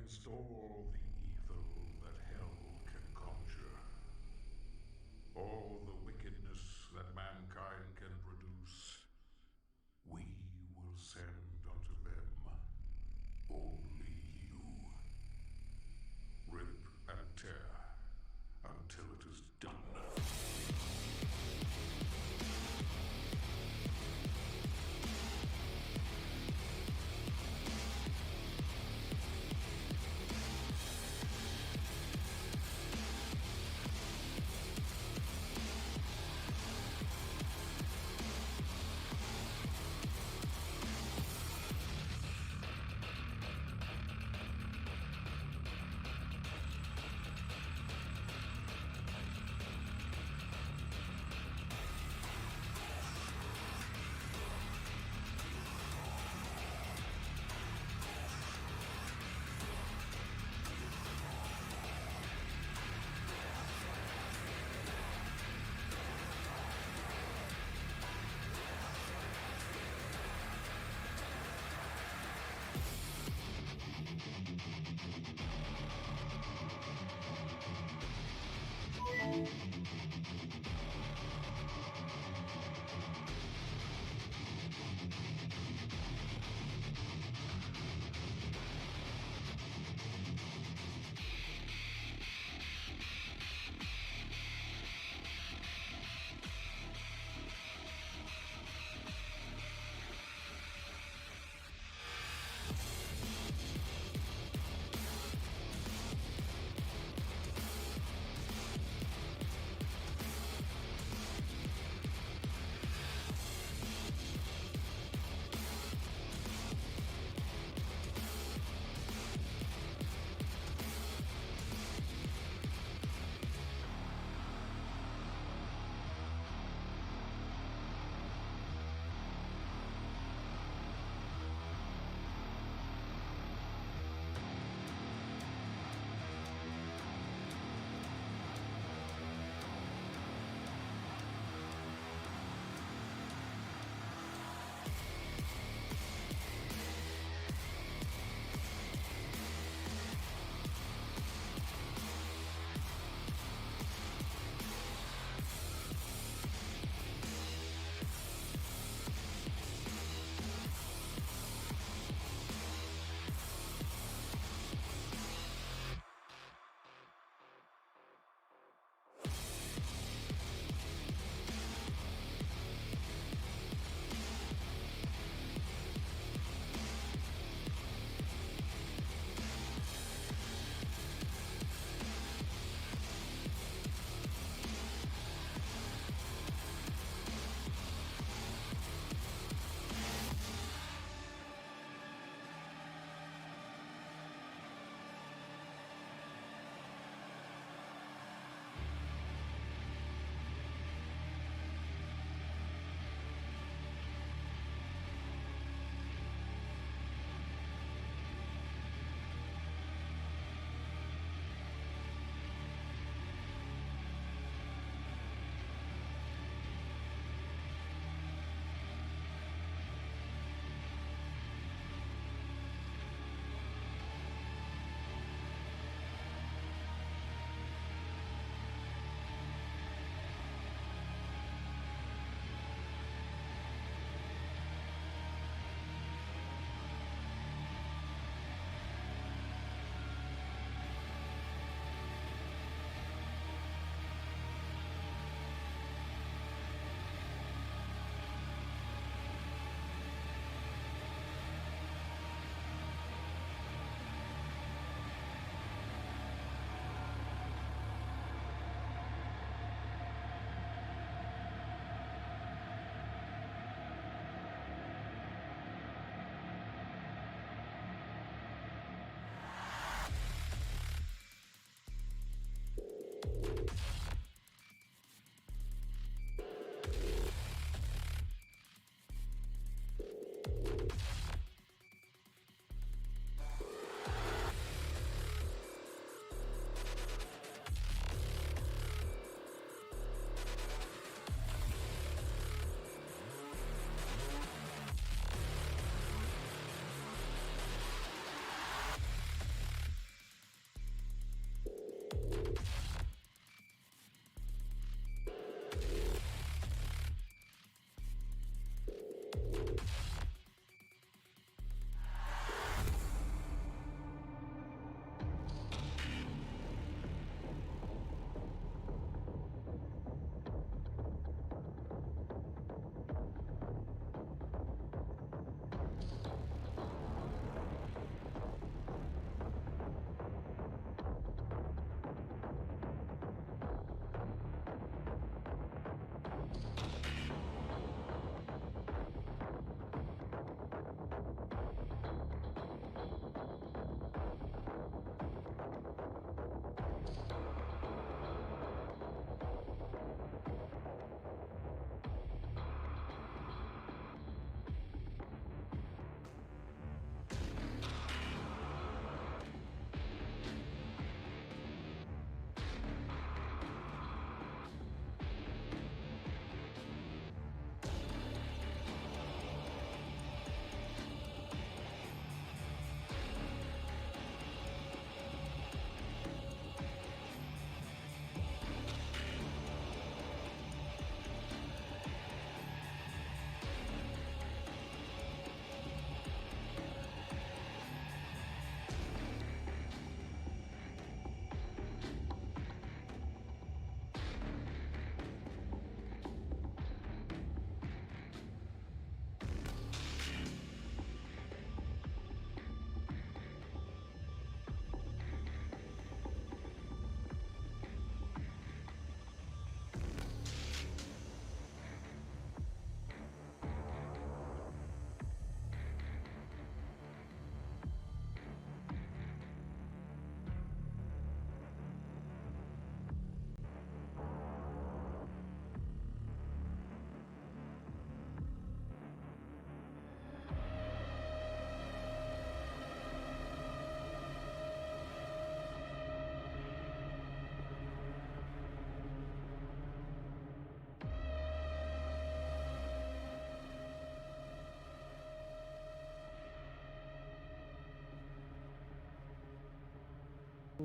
against all the evil that hell can conjure, all the wickedness that mankind can produce, we will send unto them only you. Rip and tear until it is done.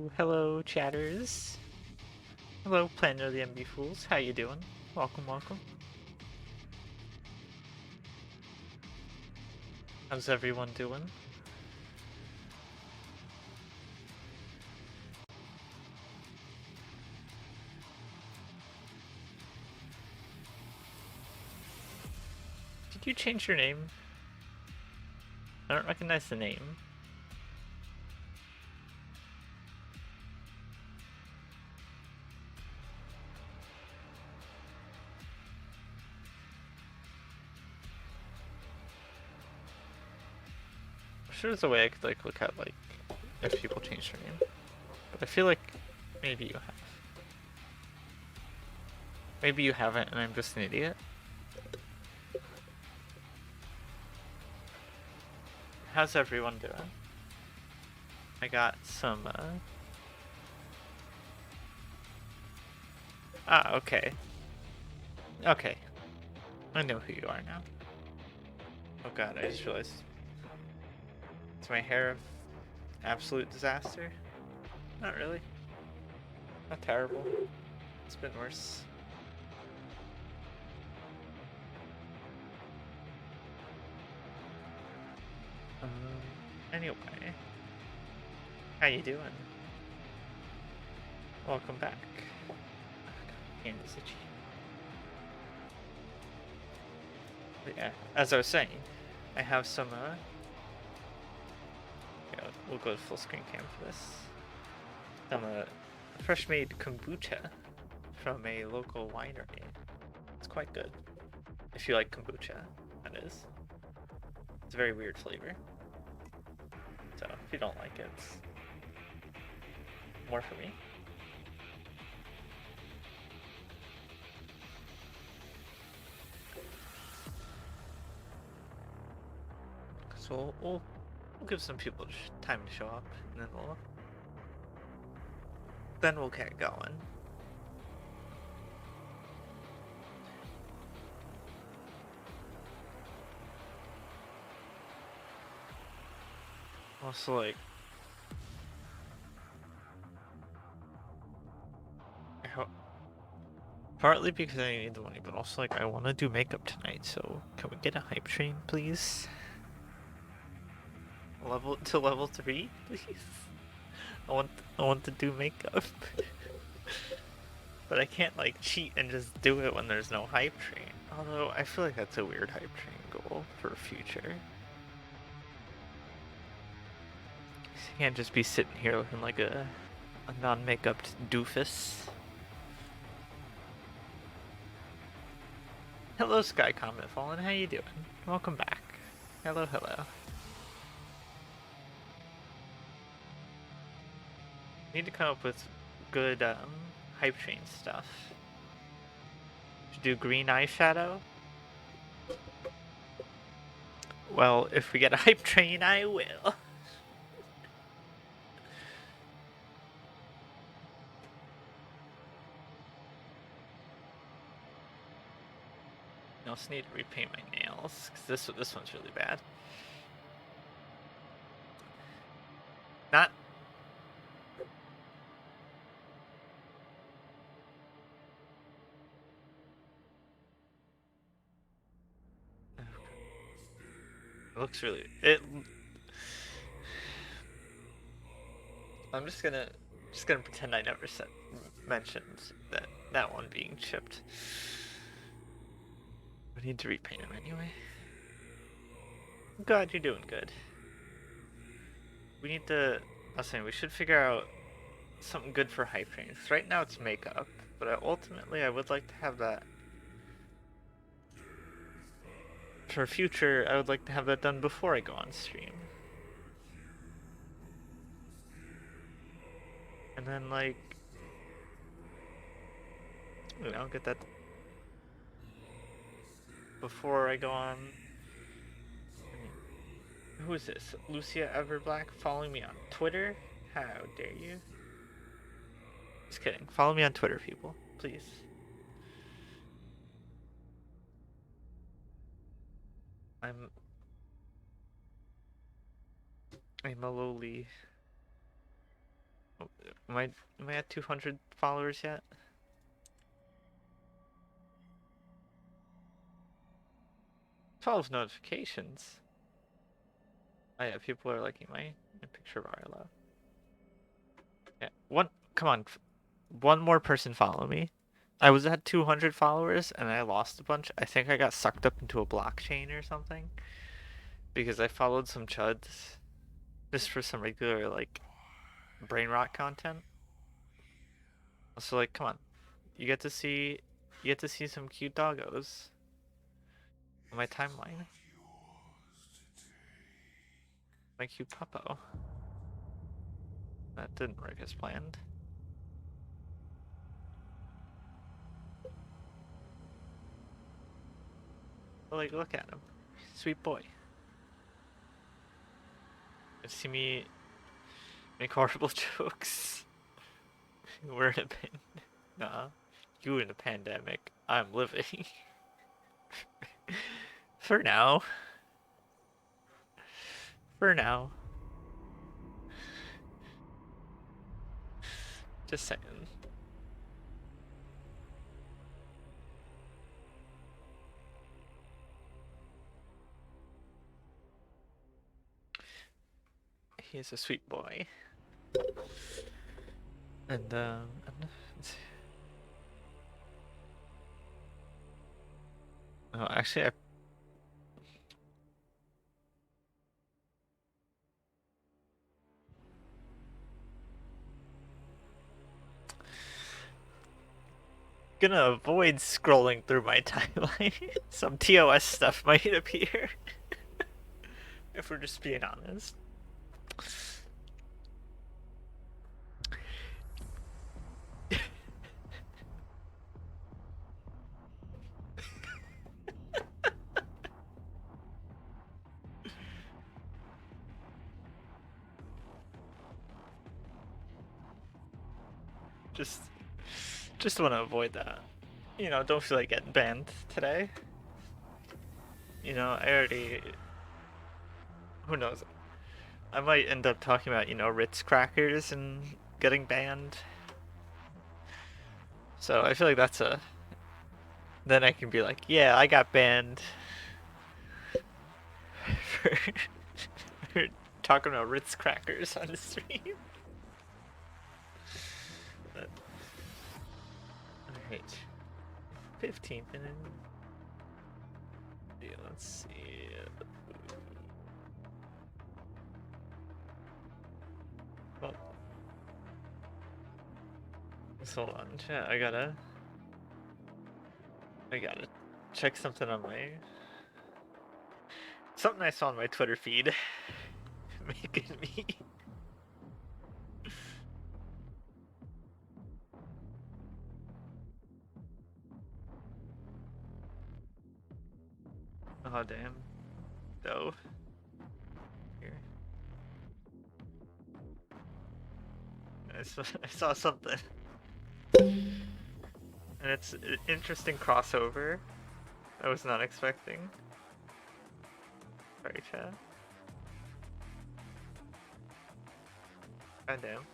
Hello, chatters. Hello, Planet of the MB Fools. How you doing? Welcome, welcome. How's everyone doing? Did you change your name? I don't recognize the name. I'm sure there's a way I could like look at like if people change their name. But I feel like maybe you have. Maybe you haven't and I'm just an idiot. How's everyone doing? I got some Ah, okay. Okay. I know who you are now. Oh god, I just realized. Is my hair absolute disaster? Not really. Not terrible. It's been worse. Anyway. How you doing? Welcome back. Oh, God, hand is itchy. But yeah, as I was saying, I have some, yeah, we'll go to full screen cam for this. Some, fresh made kombucha from a local winery. It's quite good. If you like kombucha, that is. It's a very weird flavor. So, if you don't like it, it's more for me. So, we'll give some people time to show up, and then we'll get going. Also, like, partly because I need the money, but also like I want to do makeup tonight. So can we get a hype train, please? Level 3, please. I want to do makeup, but I can't like cheat and just do it when there's no hype train. Although I feel like that's a weird hype train goal for future. You can't just be sitting here looking like a non-makeup doofus. Hello, Sky Comet Fallen. How you doing? Welcome back. Hello, hello. Need to come up with good hype train stuff. Should do green eyeshadow. Well, if we get a hype train, I will. I also need to repaint my nails because this one's really bad. Not. It looks really. I'm just gonna pretend I never mentioned that one being chipped. I need to repaint him anyway. God, you're doing good. We need to. I was saying we should figure out something good for hype trains. Right now it's makeup, but ultimately I would like to have that. For future, I would like to have that done before I go on stream. And then, like, you know, get that before I go on. Who is this? Lucia Everblack following me on Twitter? How dare you? Just kidding. Follow me on Twitter, people. Please. I'm a lowly Am I at 200 followers yet? 12 notifications. Oh yeah, people are liking my picture of Arlo. Yeah, come on, one more person follow me. I was at 200 followers and I lost a bunch. I think I got sucked up into a blockchain or something because I followed some chuds just for some regular like brain rot content. So like, come on, you get to see some cute doggos on my timeline. My cute puppo. That didn't work as planned. But like, look at him, sweet boy. You see me make horrible jokes. We're in a nah. You in a pandemic. I'm living. For now. For now. Just saying. He's a sweet boy. And let's see. Oh, actually, I gonna avoid scrolling through my timeline. Some TOS stuff might appear. If we're just being honest. Just want to avoid that. You know, don't feel like getting banned today. You know, I already. Who knows? I might end up talking about, you know, Ritz crackers and getting banned. So I feel like that's a. Then I can be like, yeah, I got banned for, for talking about Ritz crackers on the stream. But, alright. 15th minute. Yeah, let's see. Well, let's hold on, chat. I gotta check something on my. Something I saw on my Twitter feed. Making me. Oh, damn. Though. Here. I saw something. And it's an interesting crossover I was not expecting. Sorry, chat. God damn.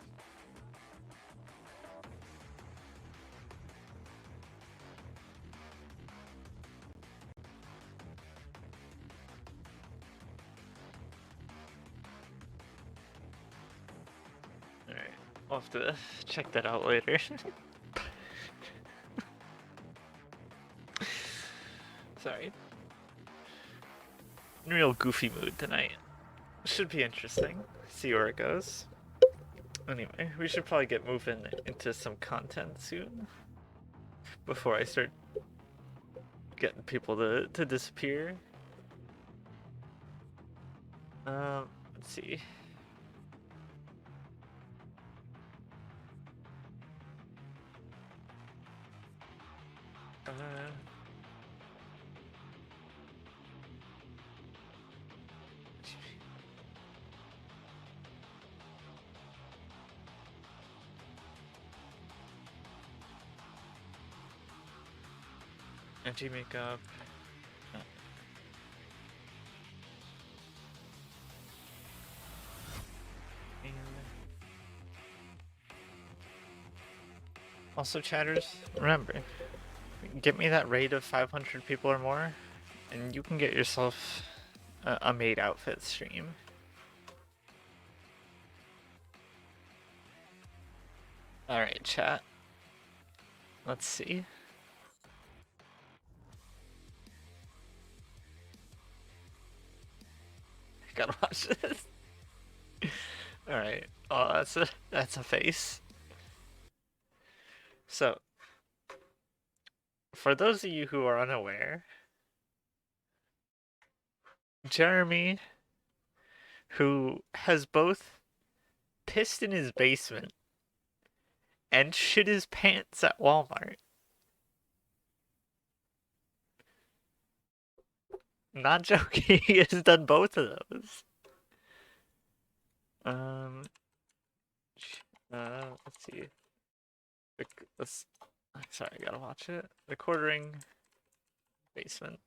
Alright, I'll have to check that out later. Sorry. In real goofy mood tonight. Should be interesting. See where it goes. Anyway, we should probably get moving into some content soon. Before I start getting people to disappear. Let's see. Anti makeup. Also, chatters, remember, get me that raid of 500 people or more, and you can get yourself a maid outfit stream. Alright, chat. Let's see. Gotta watch this. Alright. Oh, that's a face. So, for those of you who are unaware, Jeremy, who has both pissed in his basement and shit his pants at Walmart. Not joking, he has done both of those. Let's see. Let's. Sorry, I gotta watch it. The quartering basement.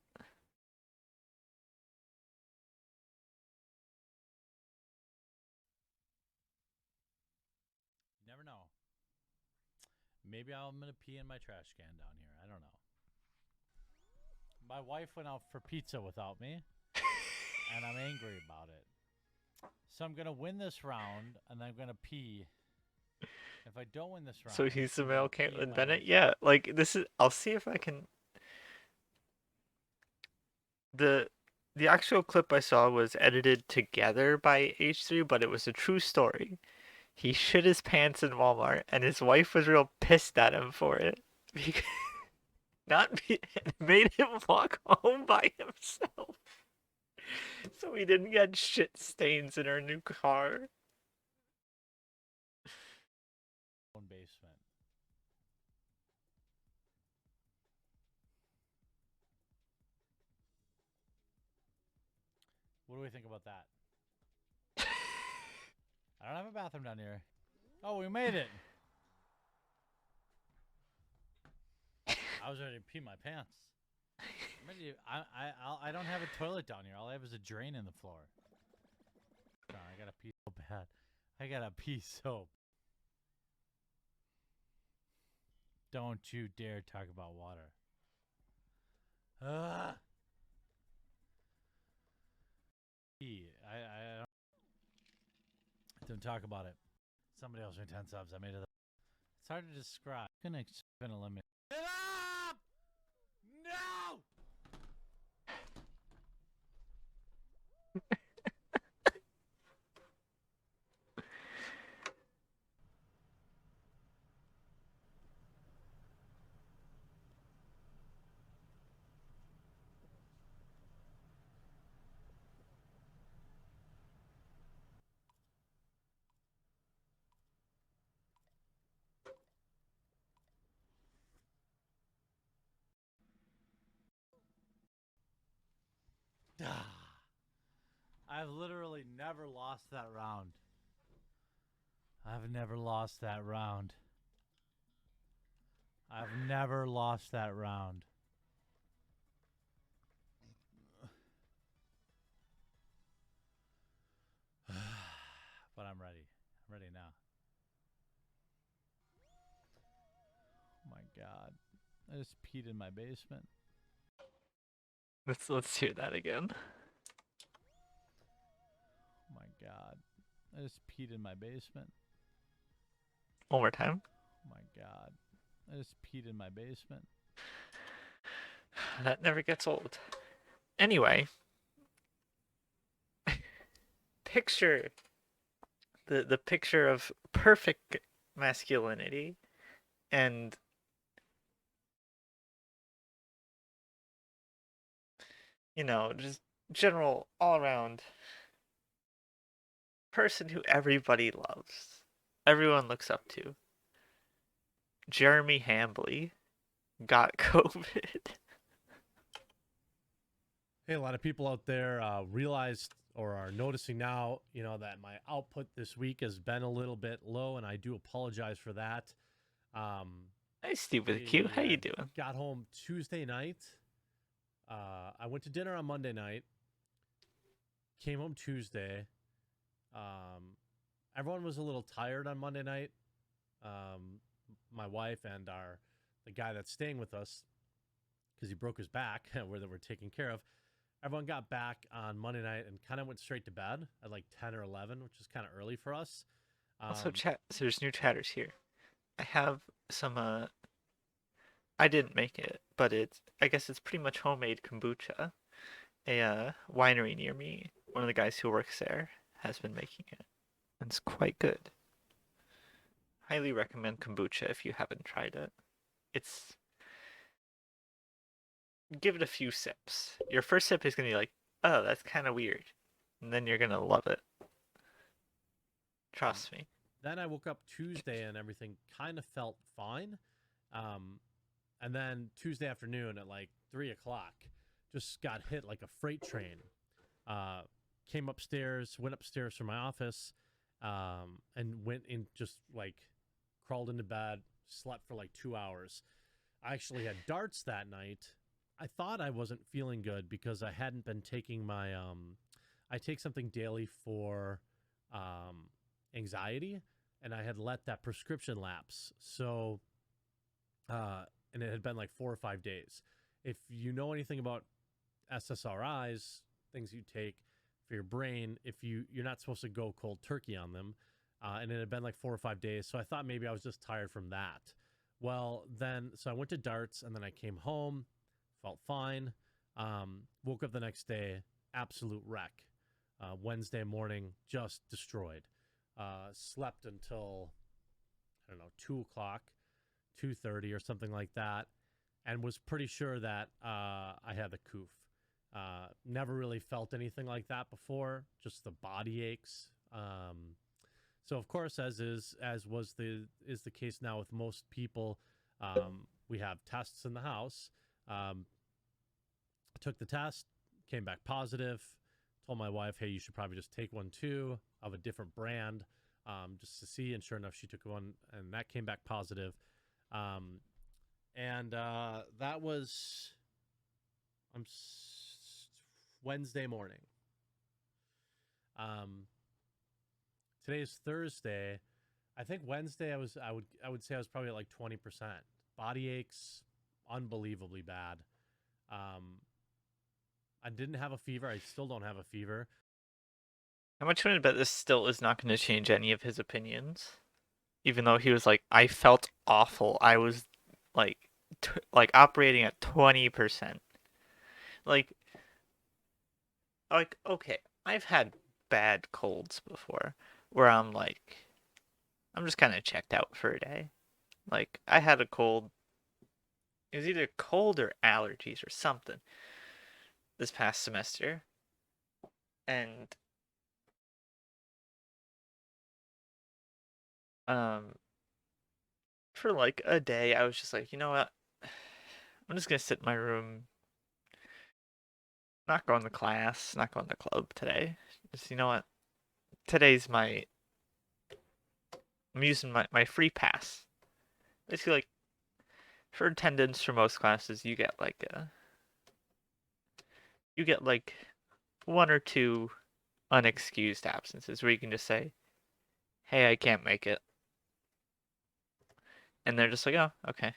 Never know. Maybe I'm gonna pee in my trash can down here. I don't know. My wife went out for pizza without me, and I'm angry about it. So I'm gonna win this round, and I'm gonna pee. If I don't win this round, So he's the I'm gonna male pee in Caitlyn my Bennett? own- Yeah, like this is. I'll see if I can. The actual clip I saw was edited together by H3, but it was a true story. He shit his pants in Walmart, and his wife was real pissed at him for it. Because made him walk home by himself, so he didn't get shit stains in her new car. own basement. What do we think about that? I don't have a bathroom down here. Oh, we made it. I was ready to pee my pants. I don't have a toilet down here. All I have is a drain in the floor. Oh, I gotta pee so bad. I gotta pee so. Don't you dare talk about water. I don't talk about it. Somebody else made 10 subs. I made it. It's hard to describe. I'm gonna eliminate. Get up! No! I've literally never lost that round. I've never lost that round. I've never lost that round. But I'm ready. I'm ready now. Oh my god. I just peed in my basement. Let's hear that again. Oh my god. I just peed in my basement. One more time. Oh my god. I just peed in my basement. That never gets old. Anyway, picture the picture of perfect masculinity and just general all around person who everybody loves. Everyone looks up to. Jeremy Hambley got COVID. Hey, a lot of people out there realized or are noticing now, that my output this week has been a little bit low, and I do apologize for that. Hey, Stupid Q, how you doing? Got home Tuesday night. I went to dinner on Monday night. Came home Tuesday. Everyone was a little tired on Monday night. my wife and the guy that's staying with us, because he broke his back, where they were taken care of. Everyone got back on Monday night and kind of went straight to bed at like 10 or 11, which is kind of early for us. Also, chat. So there's new chatters here. I have some. I didn't make it, but I guess it's pretty much homemade kombucha. A winery near me, one of the guys who works there has been making it. It's quite good. Highly recommend kombucha if you haven't tried it. It's Give it a few sips. Your first sip is gonna be like, oh, that's kind of weird, and then you're gonna love it. Trust me. Then I woke up Tuesday and everything kind of felt fine. And then Tuesday afternoon at like 3 o'clock, just got hit like a freight train. Came upstairs, went upstairs from my office, and went in, just like crawled into bed, slept for like 2 hours. I actually had darts that night. I thought I wasn't feeling good because I hadn't been taking my I take something daily for anxiety, and I had let that prescription lapse. So and it had been like 4 or 5 days. If you know anything about SSRIs, things you take for your brain, if you're not supposed to go cold turkey on them, and it had been like 4 or 5 days. So I thought maybe I was just tired from that. Well, then, so I went to darts, and then I came home, felt fine. Woke up the next day, absolute wreck. Wednesday morning, just destroyed. Slept until, I don't know, 2 o'clock, 2:30 or something like that, and was pretty sure that I had the coof. Never really felt anything like that before, just the body aches. So of course, as is the case now with most people, we have tests in the house. Took the test, came back positive. Told my wife, hey, you should probably just take one too, of a different brand, just to see. And sure enough, she took one, and that came back positive. That was Wednesday morning. Today's Thursday. I think Wednesday I would say I was probably at like 20%. Body aches, unbelievably bad. I didn't have a fever. I still don't have a fever. How much would I bet this still is not going to change any of his opinions? Even though he was like, I felt awful. I was like, operating at 20%. Like, okay, I've had bad colds before, where I'm like, I'm just kind of checked out for a day. Like, I had a cold. It was either cold or allergies or something this past semester. And for like a day, I was just like, you know what? I'm just gonna sit in my room, not going to class, not going to club today. Just, you know what? Today's I'm using my free pass. Basically, like, for attendance for most classes, you get like one or two unexcused absences where you can just say, hey, I can't make it. And they're just like, oh, okay.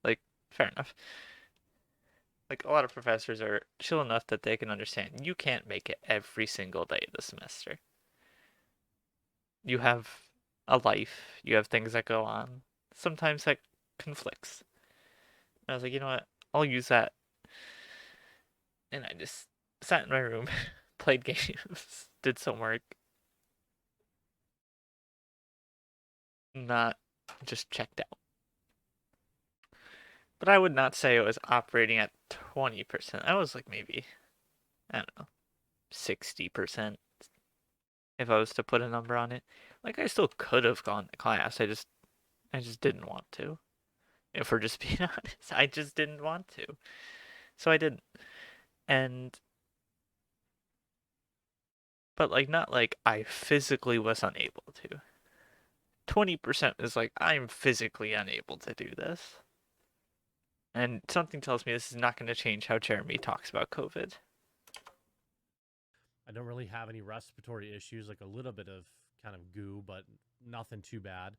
Like, fair enough. Like, a lot of professors are chill enough that they can understand you can't make it every single day of the semester. You have a life, you have things that go on. Sometimes that conflicts. And I was like, you know what? I'll use that. And I just sat in my room, played games, did some work. Not just checked out. But I would not say it was operating at 20%. I was like maybe, I don't know, 60%. If I was to put a number on it. Like, I still could have gone to class. I just didn't want to. If we're just being honest, I just didn't want to. So I didn't. But like, not like I physically was unable to. 20% is like, I'm physically unable to do this. And something tells me this is not going to change how Jeremy talks about COVID. I don't really have any respiratory issues, like a little bit of kind of goo, but nothing too bad.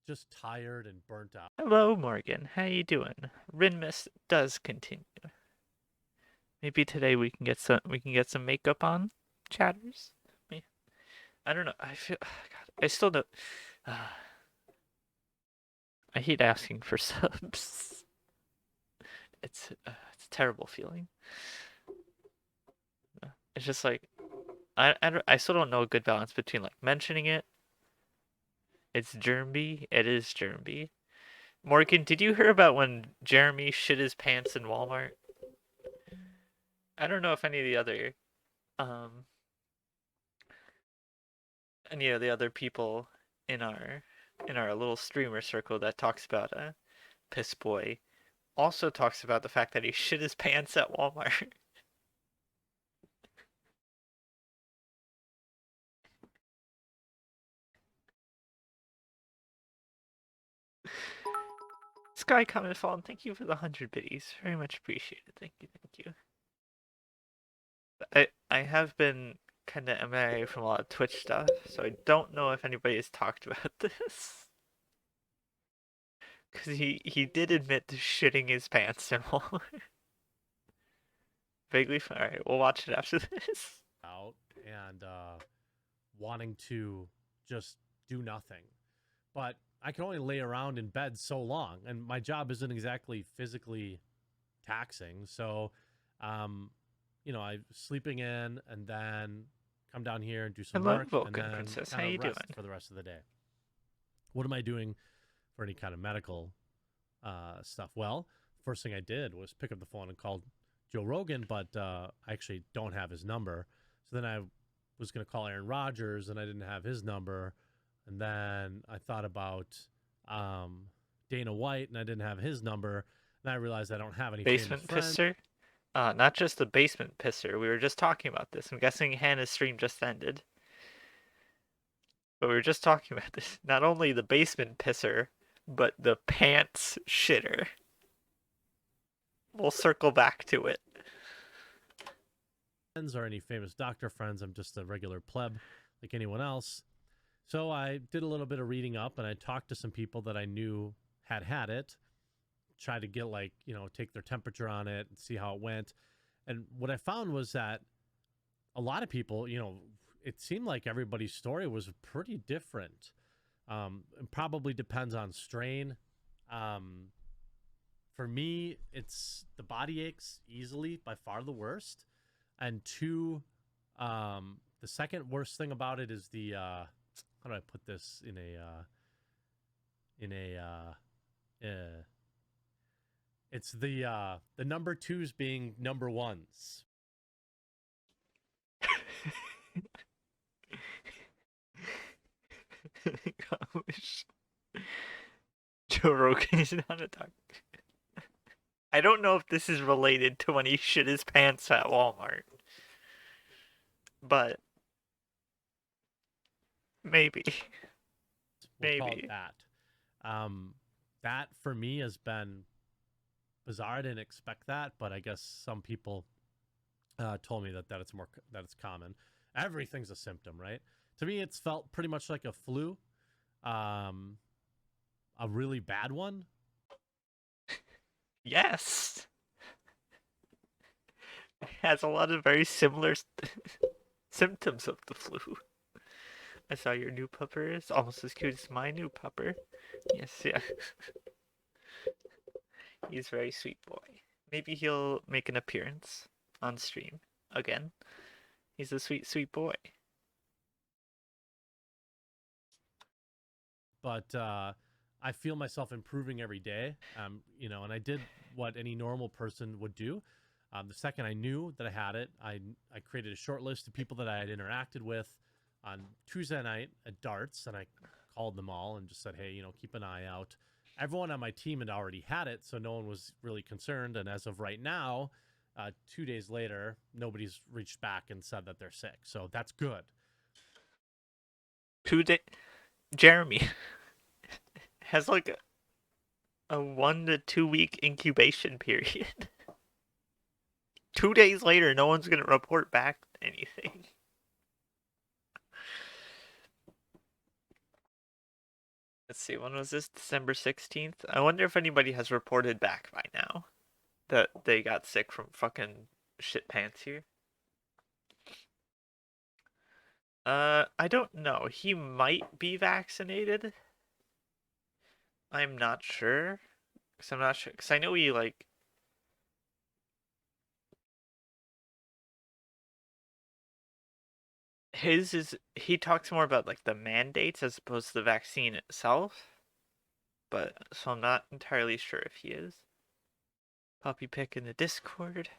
just tired and burnt out. Hello, Morgan. How you doing? Rinmis does continue. Maybe today we can get some makeup on, chatters. I don't know. I feel. God, I still don't. I hate asking for subs. It's a terrible feeling. It's just like I still don't know a good balance between like mentioning it. It's Jeremy. It is Jeremy. Morgan, did you hear about when Jeremy shit his pants in Walmart? I don't know if um any of the other people in our little streamer circle that talks about Piss Boy also talks about the fact that he shit his pants at Walmart. Sky Comet Fallen, thank you for the 100 biddies. Very much appreciated. Thank you, thank you. I have been kind of MIA from a lot of Twitch stuff, so I don't know if anybody has talked about this. Because he did admit to shitting his pants in Walmart. Vaguely fun. Alright, we'll watch it after this. Out and wanting to just do nothing. But I can only lay around in bed so long, and my job isn't exactly physically taxing. So, you know, I'm sleeping in and then come down here and do some Hello, work Vulcan and then Princess. kind How of you rest doing? for the rest of the day. What am I doing for any kind of medical stuff? Well, first thing I did was pick up the phone and call Joe Rogan, but I actually don't have his number. So then I was going to call Aaron Rodgers, and I didn't have his number. And then I thought about Dana White, and I didn't have his number. And I realized I don't have any Basement famous friends. pisser? Not just the basement pisser. We were just talking about this. I'm guessing Hannah's stream just ended. But we were just talking about this. Not only the basement pisser, but the pants shitter. We'll circle back to it. Or any famous doctor friends. I'm just a regular pleb like anyone else. So I did a little bit of reading up, and I talked to some people that I knew had it, tried to get like, you know, take their temperature on it and see how it went. And what I found was that a lot of people, you know, it seemed like everybody's story was pretty different. It probably depends on strain. For me, it's the body aches easily, by far the worst. And two, the second worst thing about it is the how do I put this in a it's the number twos being number ones. Gosh. Joe Rogan is not a doctor. I don't know if this is related to when he shit his pants at Walmart. But maybe. We'll call it Maybe. that. That for me has been bizarre. I didn't expect that, but I guess some people told me that it's common. Everything's a symptom, right? To me, it's felt pretty much like a flu, a really bad one. Yes. It has a lot of very similar symptoms of the flu. I saw your new pupper is almost as cute as my new pupper. Yes, yeah. He's a very sweet boy. Maybe he'll make an appearance on stream again. He's a sweet, sweet boy. But I feel myself improving every day. You know, and I did what any normal person would do. The second I knew that I had it, I created a short list of people that I had interacted with on Tuesday night at darts, and I called them all and just said, hey, you know, keep an eye out. Everyone on my team had already had it, so no one was really concerned. And as of right now, 2 days later, nobody's reached back and said that they're sick. So that's good. Jeremy has like a 1 to 2 week incubation period. 2 days later, no one's gonna report back anything. Let's see, when was this? December 16th? I wonder if anybody has reported back by now that they got sick from fucking shit pants here. I don't know. He might be vaccinated. I'm not sure. Because I'm not sure. Because I know he, like, his is, he talks more about, like, the mandates as opposed to the vaccine itself. But, so I'm not entirely sure if he is. Puppy pick in the Discord.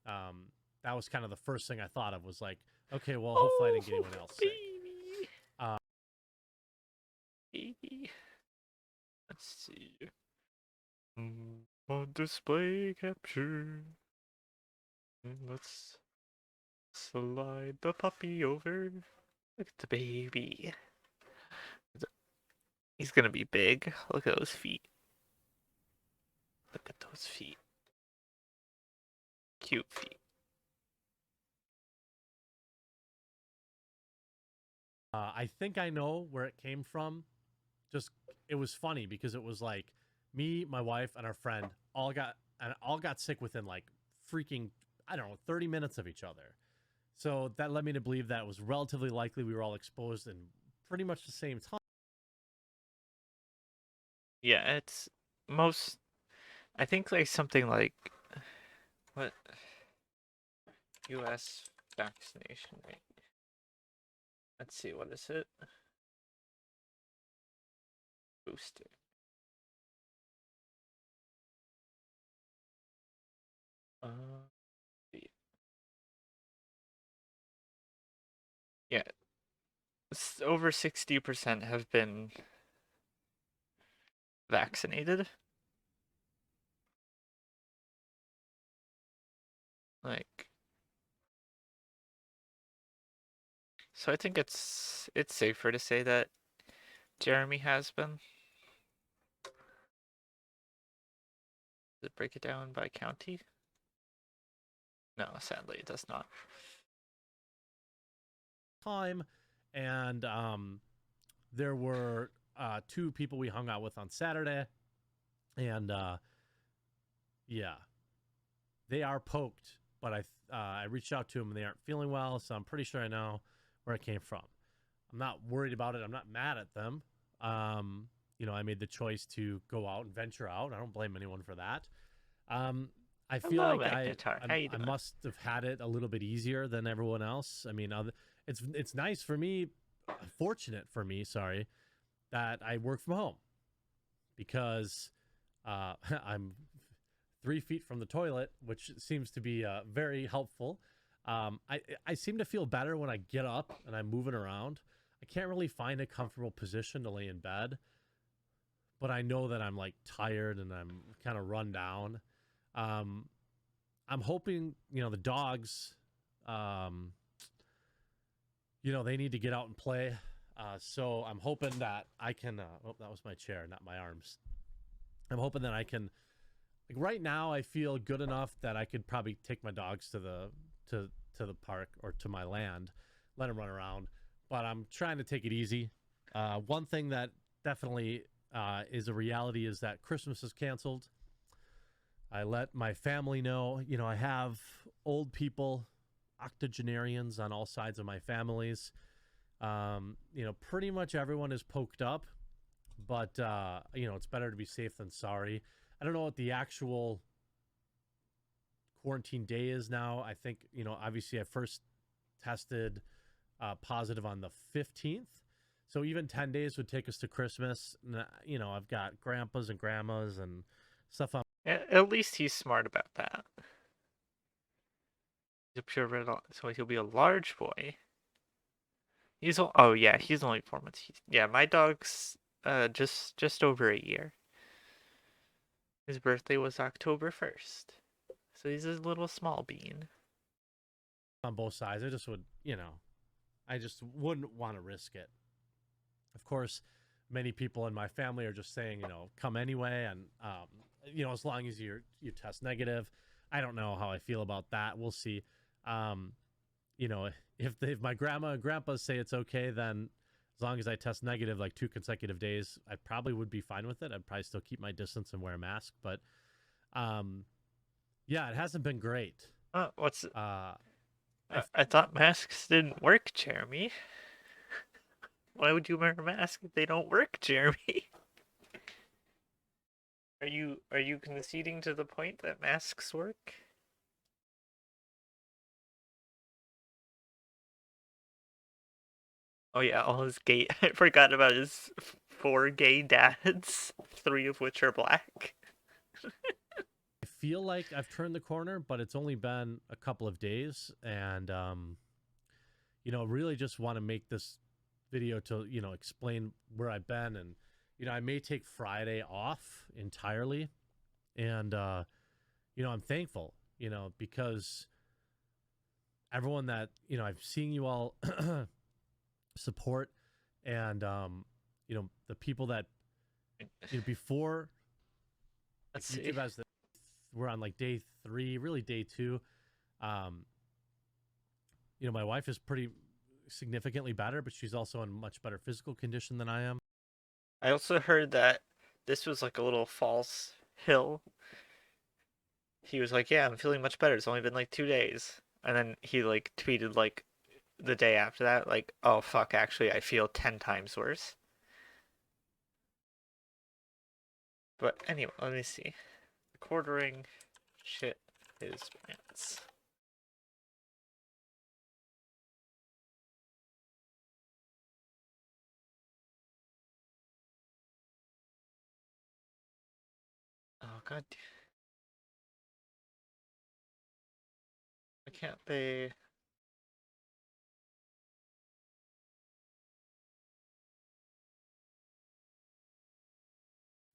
That was kind of the first thing I thought of was like, okay, well, hopefully I didn't get anyone else sick. Baby. Uh, Baby. Let's see. On display capture. And let's slide the puppy over. Look at the baby. He's gonna be big. Look at those feet. Look at those feet. Cute feet. I think I know where it came from. Just it was funny because it was like me, my wife, and our friend all got sick within like freaking, I don't know, 30 minutes of each other. So that led me to believe that it was relatively likely we were all exposed in pretty much the same time. Yeah, it's most. I think like something like what U.S. vaccination rate. Let's see, what is it? Booster. Yeah, over 60% have been vaccinated. Like, so I think it's safer to say that Jeremy has been. Does it break it down by county? No, sadly it does not. Time, and there were two people we hung out with on Saturday, and yeah, they are poked, but I reached out to them and they aren't feeling well, so I'm pretty sure I know where it came from. I'm not worried about it. I'm not mad at them. I made the choice to go out and venture out. I don't blame anyone for that. I feel Hello, like Magnetar. How you I doing? must have had it a little bit easier than everyone else. I mean, it's nice for me, fortunate for me, sorry, that I work from home because I'm 3 feet from the toilet, which seems to be very helpful. I seem to feel better when I get up and I'm moving around. I can't really find a comfortable position to lay in bed, but I know that I'm like tired and I'm kind of run down. I'm hoping, the dogs, they need to get out and play. So I'm hoping that I can, oh, that was my chair, not my arms. I'm hoping that I can, like right now I feel good enough that I could probably take my dogs to the park or to my land, let them run around, but I'm trying to take it easy. One thing that definitely is a reality is that Christmas is canceled. I let my family know, I have old people, octogenarians on all sides of my families. Pretty much everyone is poked up, but, it's better to be safe than sorry. I don't know what the actual quarantine day is now. I think, obviously I first tested positive on the 15th. So even 10 days would take us to Christmas. I've got grandpas and grandmas and stuff on. At least he's smart about that. So he'll be a large boy. Oh yeah, he's only 4 months. Yeah, my dog's just over a year. His birthday was October 1st. So he's a little small bean. On both sides. I just wouldn't want to risk it. Of course, many people in my family are just saying, come anyway. And, as long as you test negative. I don't know how I feel about that. We'll see. If my grandma and grandpa say it's okay, then as As long as I test negative like 2 consecutive days, I probably would be fine with it. I'd probably still keep my distance and wear a mask. But yeah, it hasn't been great. What's Uh, I thought masks didn't work, Jeremy. Why would you wear a mask if they don't work, Jeremy? Are you conceding to the point that masks work? Oh yeah, all his gay. I forgot about his 4 gay dads, 3 of which are black. I feel like I've turned the corner, but it's only been a couple of days, and really just want to make this video to explain where I've been, and I may take Friday off entirely, and I'm thankful, because everyone that I've seen you all support, and the people that before Let's YouTube see. has we're on like day 3, really day 2. My wife is pretty significantly better, but she's also in much better physical condition than I am. I also heard that this was like a little false hill. He was like, "Yeah, I'm feeling much better. It's only been like 2 days," and then he like tweeted like the day after that, like, "Oh fuck, actually, I feel 10 times worse." But anyway, let me see. Quartering shit his pants. Oh god. Why can't they?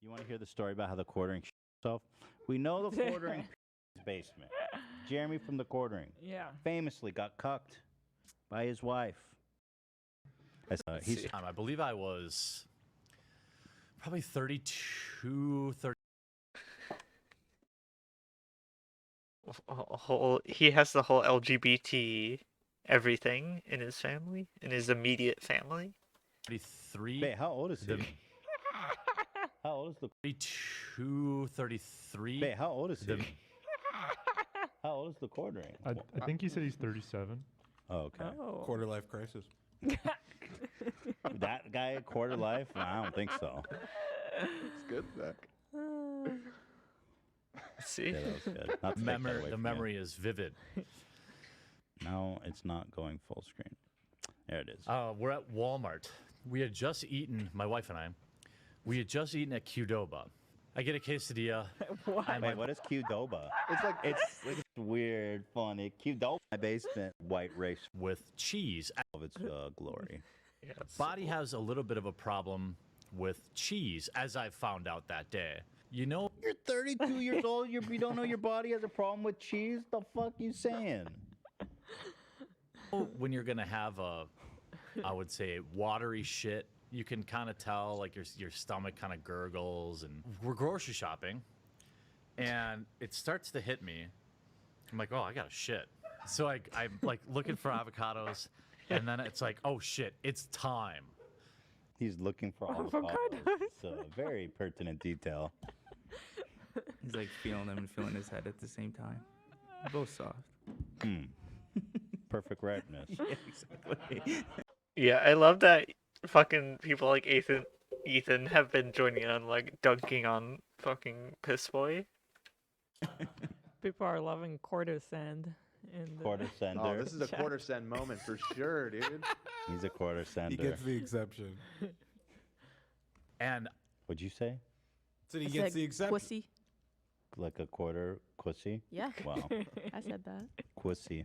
You want to hear the story about how the quartering himself? We know the quartering basement. Jeremy from the quartering famously got cucked by his wife. He's I believe I was probably 32, 30. He has the whole LGBT everything in his family, in his immediate family. 33. Wait, how old is he? How old is the 32, 33. Wait, how old is he? How old is the quartering? I think he said he's 37. Oh, okay. Oh. Quarter life crisis. That guy quarter life? I don't think so. It's good, Zach. Let's see. Yeah, that was good. Not to take that away The from you. memory is vivid. No, it's not going full screen. There it is. We're at Walmart. We had just eaten, my wife and I. We had just eaten at Qdoba. I get a quesadilla. Wait, what is Qdoba? It's weird, funny. Qdoba, my basement, white race With cheese. of its glory. Yes. Body has a little bit of a problem with cheese, as I found out that day. You're 32 years old. You don't know your body has a problem with cheese. The fuck you saying? When you're gonna have I would say, watery shit, you can kind of tell, like your stomach kind of gurgles, and we're grocery shopping, and it starts to hit me. I'm like, oh, I got to shit. So I'm like looking for avocados, and then it's like, oh shit, it's time. He's looking for avocados. It's a very pertinent detail. He's like feeling them and feeling his head at the same time. Both soft. Perfect ripeness. Yeah, exactly. Yeah, I love that fucking people like Ethan have been joining on like dunking on fucking Piss Boy. People are loving quarter sand. And Quarter sender. Oh, this is a Chat. quarter send moment for sure, dude. He's a quarter sender. He gets the exception. And What'd you say? So he I gets said the exception. Pussy. Like a quarter pussy? Yeah. Wow. I said that. Pussy.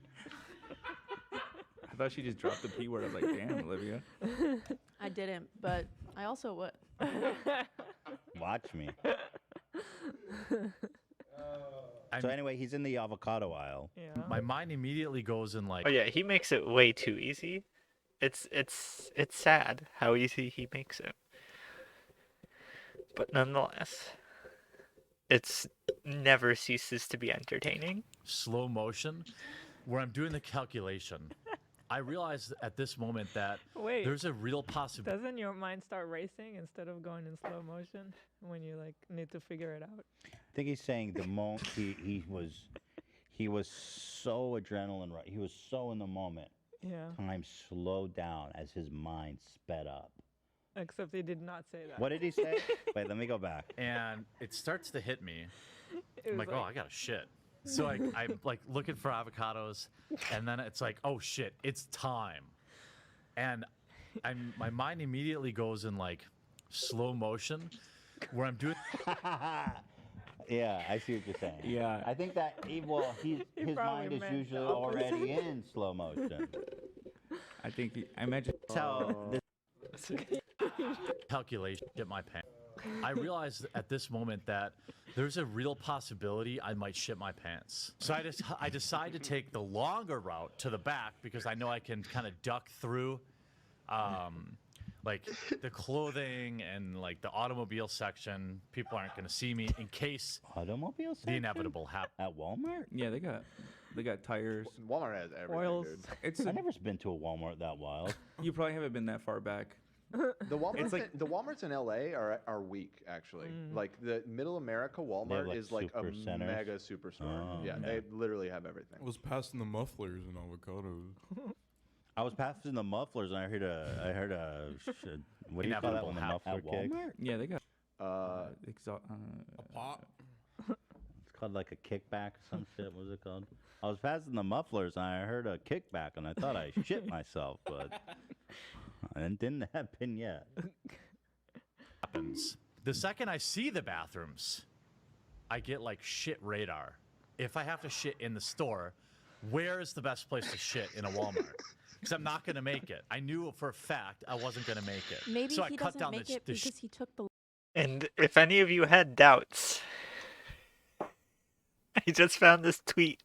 I thought she just dropped the P word. I was like, damn, Olivia. I didn't, but I also what? Watch me. So anyway, he's in the avocado aisle. Yeah. my mind immediately goes in like, Oh yeah, he makes it way too easy. It's sad how easy he makes it. But nonetheless, it's never ceases to be entertaining. slow motion, where I'm doing the calculation. I realized at this moment that Wait. there's a real possibility. Doesn't your mind start racing instead of going in slow motion when you like need to figure it out? I think he's saying the moment he was so adrenaline right. He was so in the moment. Yeah. Time slowed down as his mind sped up. Except he did not say that. What did he say? Wait, let me go back. And it starts to hit me. It I'm was like, oh, I got to shit. So I'm like looking for avocados, and then it's like, oh shit, it's time. And my mind immediately goes in like slow motion, where I'm doing. Yeah, I see what you're saying. Yeah. I think that his probably mind is meant usually the already in slow motion. I imagine. That's how this calculation shit my pants. I realized at this moment that there's a real possibility I might shit my pants. So I decide to take the longer route to the back because I know I can kind of duck through like the clothing and like the automobile section. People aren't going to see me in case automobile section? the inevitable happens. At Walmart? Yeah, they got tires. Walmart has everything, Oils. dude. I've never been to a Walmart that wild. You probably haven't been that far back. The Walmarts, It's like- the Walmarts in LA are weak actually. Like the Middle America Walmart like is like a super centers? mega superstore. Oh, yeah, okay. they literally have everything. I was passing the mufflers and avocados. I was passing the mufflers and I heard a what do you call that Inevitable when the hap- muffler At kicks? Walmart? Yeah, they got. A pop. It's called like a kickback or some shit. What was it called? I was passing the mufflers and I heard a kickback and I thought I shit myself, but it didn't happen yet. Happens. The second I see the bathrooms, I get like shit radar. If I have to shit in the store, where is the best place to shit in a Walmart? Because I'm not going to make it. I knew for a fact I wasn't going to make it. Maybe so he I cut doesn't down make the, it the because he took the. And if any of you had doubts, I just found this tweet.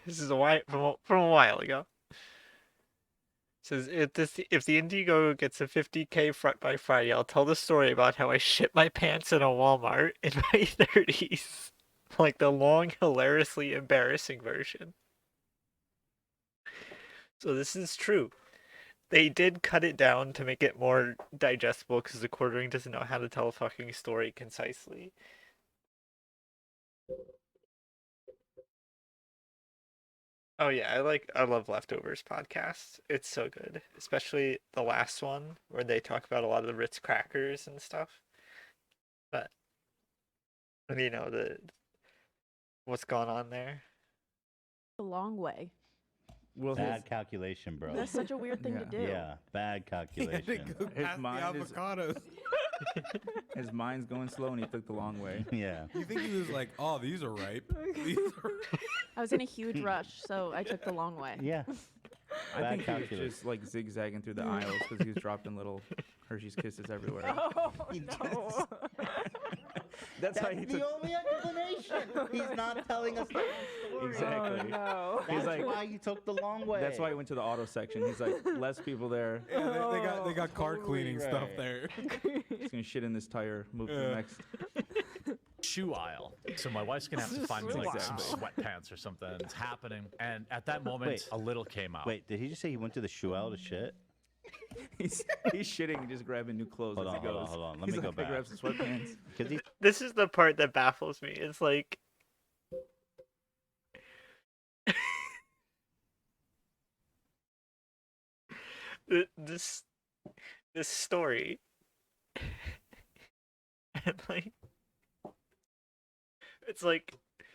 This is from a while ago. It says if the Indiegogo gets a 50K front by Friday, I'll tell the story about how I shit my pants in a Walmart in my 30s, like the long, hilariously embarrassing version. So this is true. They did cut it down to make it more digestible because the quartering doesn't know how to tell a fucking story concisely. Oh yeah, I love Leftovers podcast. It's so good, especially the last one where they talk about a lot of the Ritz crackers and stuff. But you know what's going on there. A long way. Well, Bad calculation, bro. That's such a weird thing to do. Yeah, bad calculation. his mind is, avocados. his mind's going slow, and he took the long way. Yeah. You think he was like, oh, these are ripe. These are I was in a huge rush, so I took the long way. Yeah. I Bad think he was calculus. just like zigzagging through the aisles because he was dropping little Hershey's Kisses everywhere. Oh no! That's how he the took. only explanation. He's not telling us the whole story. Exactly. No. That's like- why you took the long way. That's why he went to the auto section. He's like, less people there. yeah, they got car totally cleaning stuff right. there. He's gonna shit in this tire. Move to the Yeah. next. shoe aisle. So my wife's gonna have to find me like some Exactly. sweatpants or something. It's happening. And at that moment, Wait. a little came out. Wait, did he just say he went to the shoe aisle to shit? He's shitting and just grabbing new clothes Hold as on, he goes. hold on. Let He's me go like, I back. grab some sweatpants. Because he This is the part that baffles me. It's like this story and like it's like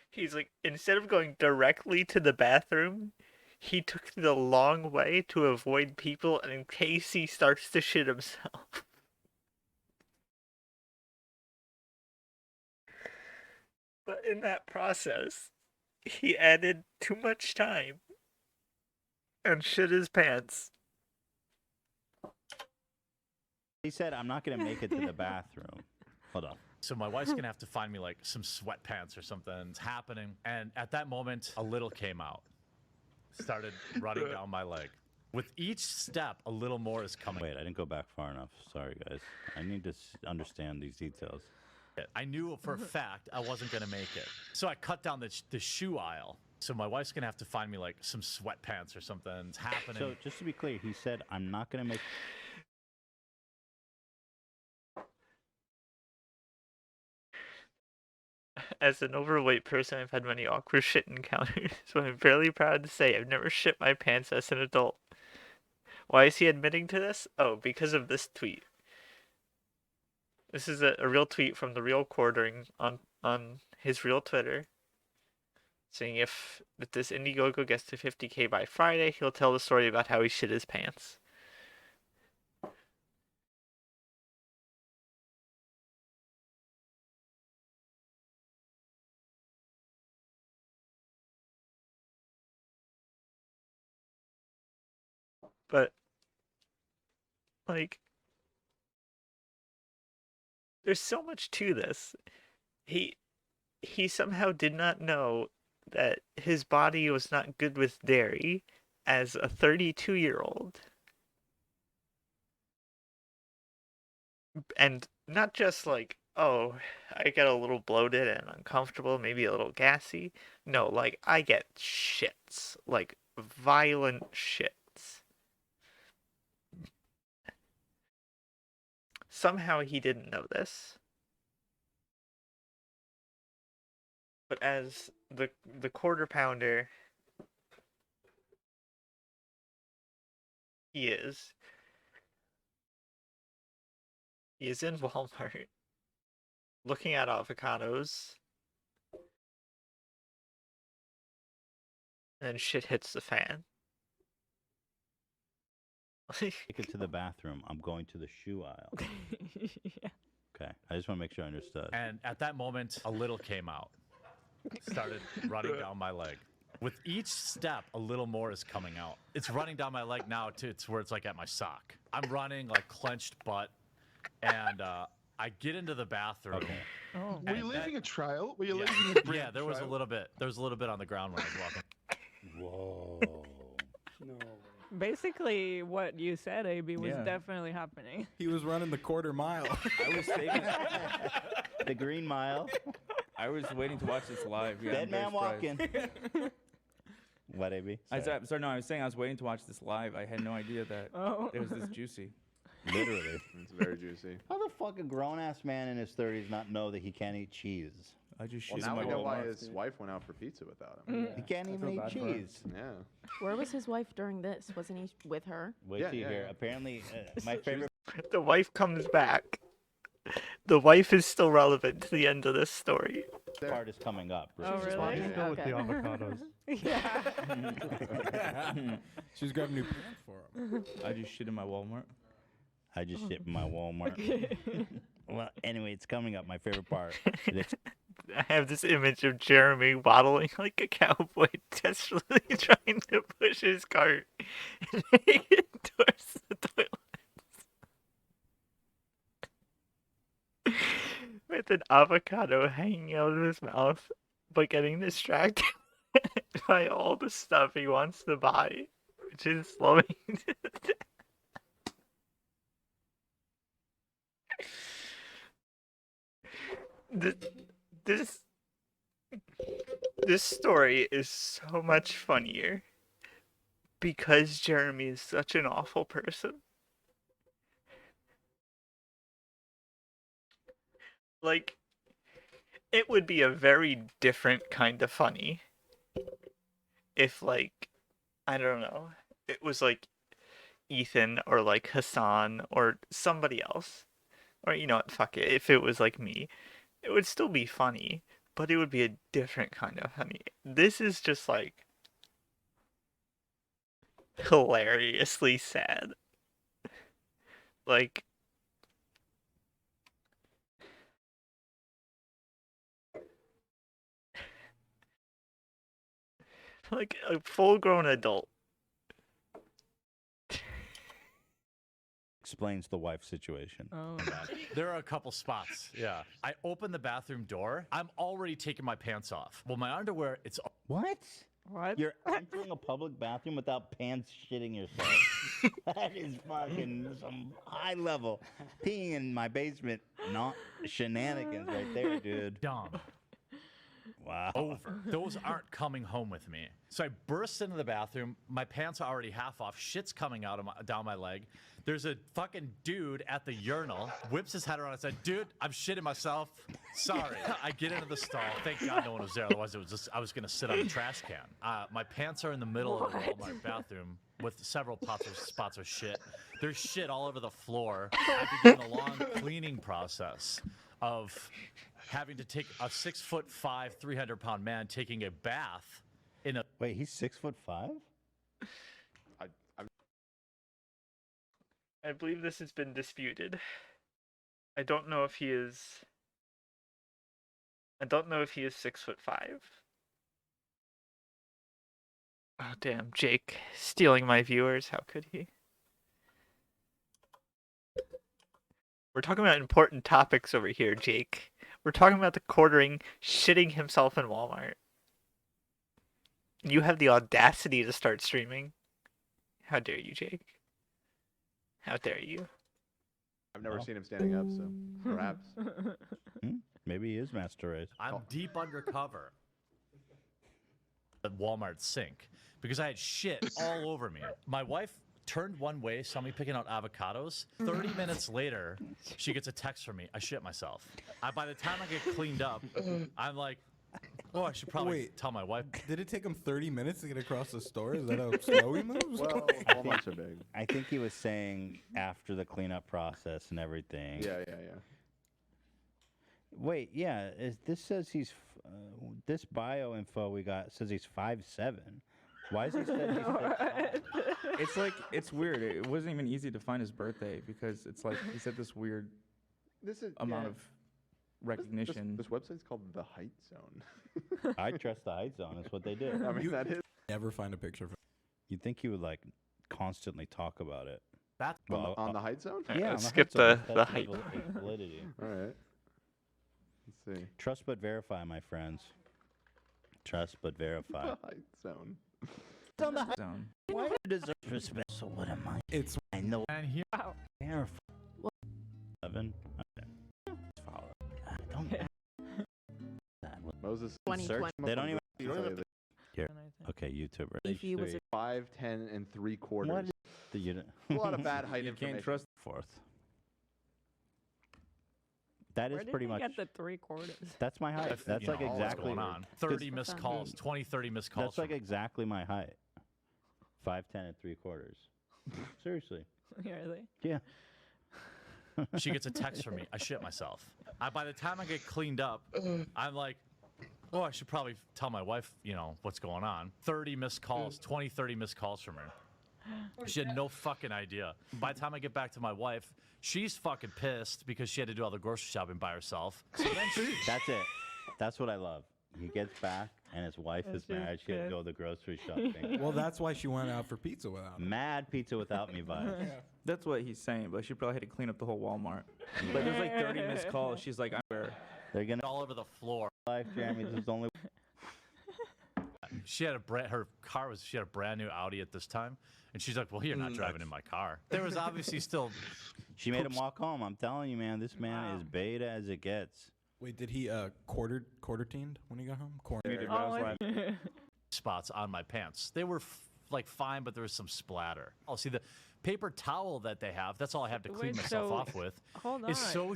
he's like instead of going directly to the bathroom, he took the long way to avoid people and in case he starts to shit himself. But in that process, he added too much time and shit his pants. said, I'm not going to make it to the bathroom. Hold on. So my wife's gonna have to find me like some sweatpants or something. It's happening. And at that moment, a little came out. Started running down my leg. With each step, a little more is coming. Wait, I didn't go back far enough. Sorry, guys. I need to understand these details. I knew for a fact I wasn't going to make it. So I cut down the shoe aisle. So my wife's gonna have to find me like some sweatpants or something. It's happening. So just to be clear, he said, "I'm not gonna make." As an overweight person, I've had many awkward shit encounters, so I'm fairly proud to say I've never shit my pants as an adult. Why is he admitting to this? Oh, because of this tweet. This is a real tweet from the real Quartering on his real Twitter, saying if this Indiegogo gets to 50K by Friday, he'll tell the story about how he shit his pants. But, like, there's so much to this. He somehow did not know that his body was not good with dairy as a 32-year-old. And not just like, oh, I get a little bloated and uncomfortable, maybe a little gassy. No, like, I get shits. Like, violent shits. Somehow he didn't know this. But as the quarter pounder he is in Walmart looking at avocados, and then shit hits the fan. Take it to the bathroom. I'm going to the shoe aisle. Yeah. Okay, I just want to make sure I understood. And at that moment, a little came out. Started running down my leg. With each step, a little more is coming out. It's running down my leg now to where it's like at my sock. I'm running like clenched butt, and I get into the bathroom. Okay. Oh. Were you leaving a trail? Were you leaving a Yeah, brand there was a trail? little bit. There was a little bit on the ground when I was walking. Whoa. No. Basically, what you said, AB, was Yeah. definitely happening. He was running the quarter mile. I was thinking, The Green Mile. I was waiting to watch this live. Yeah, Dead I'm very man surprised. walking. What, AB? Sorry, no, I was saying I was waiting to watch this live. I had no idea that Oh. it was this juicy. Literally. It's very juicy. How the fuck a grown ass man in his 30s not know that he can't eat cheese? I just Well, shit now in we my know why Walmart. his wife went out for pizza without him. He can't I even feel eat bad for him. cheese. Yeah. Where was his wife during this? Wasn't he with her? Wait Yeah, till you yeah, hear. yeah. Apparently, my favorite The wife comes back. The wife is still relevant to the end of this story. part is coming up. Oh, She's really? watching- Go with the avocados. Yeah. She's grabbing new pants for him. I just shit in my Walmart. I just shit in my Walmart. Well, anyway, it's coming up. My favorite part. It's I have this image of Jeremy waddling like a cowboy, desperately trying to push his cart and make it towards the toilet. With an avocado hanging out of his mouth, but getting distracted by all the stuff he wants to buy, which is slowing to death. This story is so much funnier because Jeremy is such an awful person. Like, it would be a very different kind of funny if, like, I don't know, it was like Ethan or like Hassan or somebody else. Or, you know what, fuck it, if it was like me, it would still be funny, but it would be a different kind of funny. This is just like hilariously sad. Like, like a full-grown adult. explains the wife situation. Oh. There are a couple spots. Yeah. I open the bathroom door. I'm already taking my pants off. Well, my underwear, it's What? What? You're entering a public bathroom without pants shitting yourself. That is fucking some high level peeing in my basement. Not shenanigans right there, dude. dumb. Wow. Over. Those aren't coming home with me. So I burst into the bathroom. My pants are already half off. Shit's coming out of down my leg. There's a fucking dude at the urinal, whips his head around and said, "Dude, I'm shitting myself. Sorry." I get into the stall. Thank God no one was there. Otherwise, I was going to sit on the trash can. My pants are in the middle of the Walmart bathroom with several spots of shit. There's shit all over the floor. I begin a long cleaning process of having to take a 6'5", 300-pound man taking a bath in a. Wait, he's 6'5"? I believe this has been disputed. I don't know if he is 6'5". Oh damn, Jake stealing my viewers. How could he? We're talking about important topics over here, Jake. We're talking about the quartering shitting himself in Walmart. You have the audacity to start streaming. How dare you, Jake? How dare you? I've never seen him standing up, so perhaps. Maybe he is Master Race. I'm deep undercover at Walmart sink because I had shit all over me. My wife turned one way, saw me picking out avocados. 30 minutes later, she gets a text from me. I shit myself. By the time I get cleaned up, I'm like, oh, I should probably tell my wife. Did it take him 30 minutes to get across the store? Is that how slow he moves? Well, Walmarts are big. I think he was saying after the cleanup process and everything. Yeah. Wait, yeah. This says he's this bio info we got says he's 5'7". Why is he said he's 6'5"? It's like, it's weird. It wasn't even easy to find his birthday because it's like he said this weird amount of recognition. This website's called The Height Zone. I trust the Height Zone. That's what they did. I mean, that is. Never find a picture of him. You'd think he would like constantly talk about it. That's on the Height Zone? Yeah, Let's skip the height. Validity. All right. Let's see. Trust but verify, my friends. Trust but verify. The Height Zone. It's on the Height Zone. Why do you deserve respect? So what am I? It's I know. And here. Verify. 11. Okay. Follow. Don't. Moses. 2020. They don't even. Here. Okay, YouTuber. If he was 5'10" and 3/4. What is the unit? A lot of bad height You information. can't trust. Fourth. That is Where did pretty he much. get the 3/4? That's my height. If, That's you like know, what's exactly. going on. 30 missed calls, 20, 30 missed calls. That's like from- exactly my height. 5'10" and 3/4. Seriously. Really? Yeah. She gets a text from me. I shit myself. By the time I get cleaned up, I'm like, oh, I should probably tell my wife, what's going on. 30 missed calls, 20, 30 missed calls from her. She had no fucking idea. By the time I get back to my wife, she's fucking pissed because she had to do all the grocery shopping by herself. So then That's it. That's what I love. He gets back and his wife is mad. She had to go to the grocery shopping. Well, that's why she went out for pizza without him. Mad pizza without me vibes. That's what he's saying, but she probably had to clean up the whole Walmart. But there's like 30 missed calls. She's like, I'm where. They're gonna all over the floor. life, Jeremy. This is only. She had she had a brand new Audi at this time. And she's like, well, you're not driving in my car. There was obviously still. She made him walk home. I'm telling you, man. This man is beta as it gets. Wait, did he quarter-teamed when he got home? Spots on my pants. They were fine, but there was some splatter. Oh, see the paper towel that they have. That's all I have to clean myself off with. Hold on. Is so.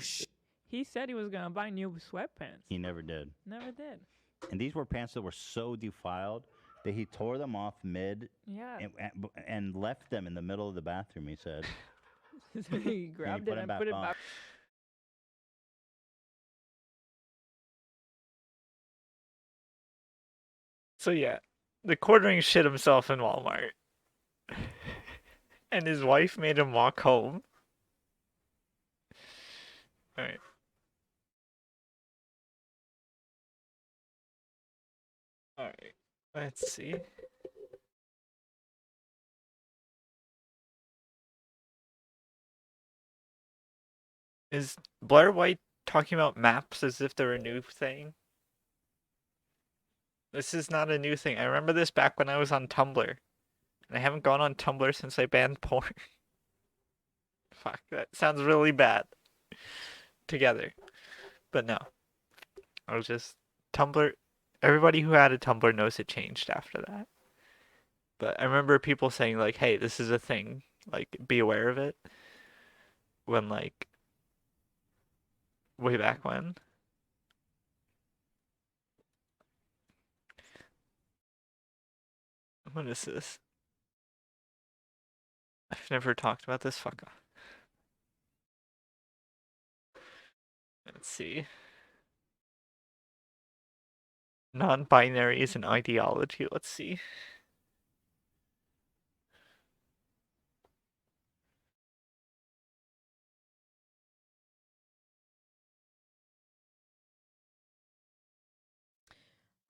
He said he was gonna buy new sweatpants. He never did. Never did. And these were pants that were so defiled that he tore them off mid. Yeah. And left them in the middle of the bathroom. He said. So he grabbed put it them and put it on. back. So yeah, the quartering shit himself in Walmart. And his wife made him walk home. Alright. Alright, let's see. Is Blair White talking about maps as if they're a new thing? This is not a new thing. I remember this back when I was on Tumblr. And I haven't gone on Tumblr since I banned porn. Fuck, that sounds really bad. Together. But no. I was just... Tumblr everybody who had a Tumblr knows it changed after that. But I remember people saying like, "Hey, this is a thing. Like, be aware of it." When like way back when. What is this? I've never talked about this. Fuck off. Let's see. Non-binary is an ideology. Let's see.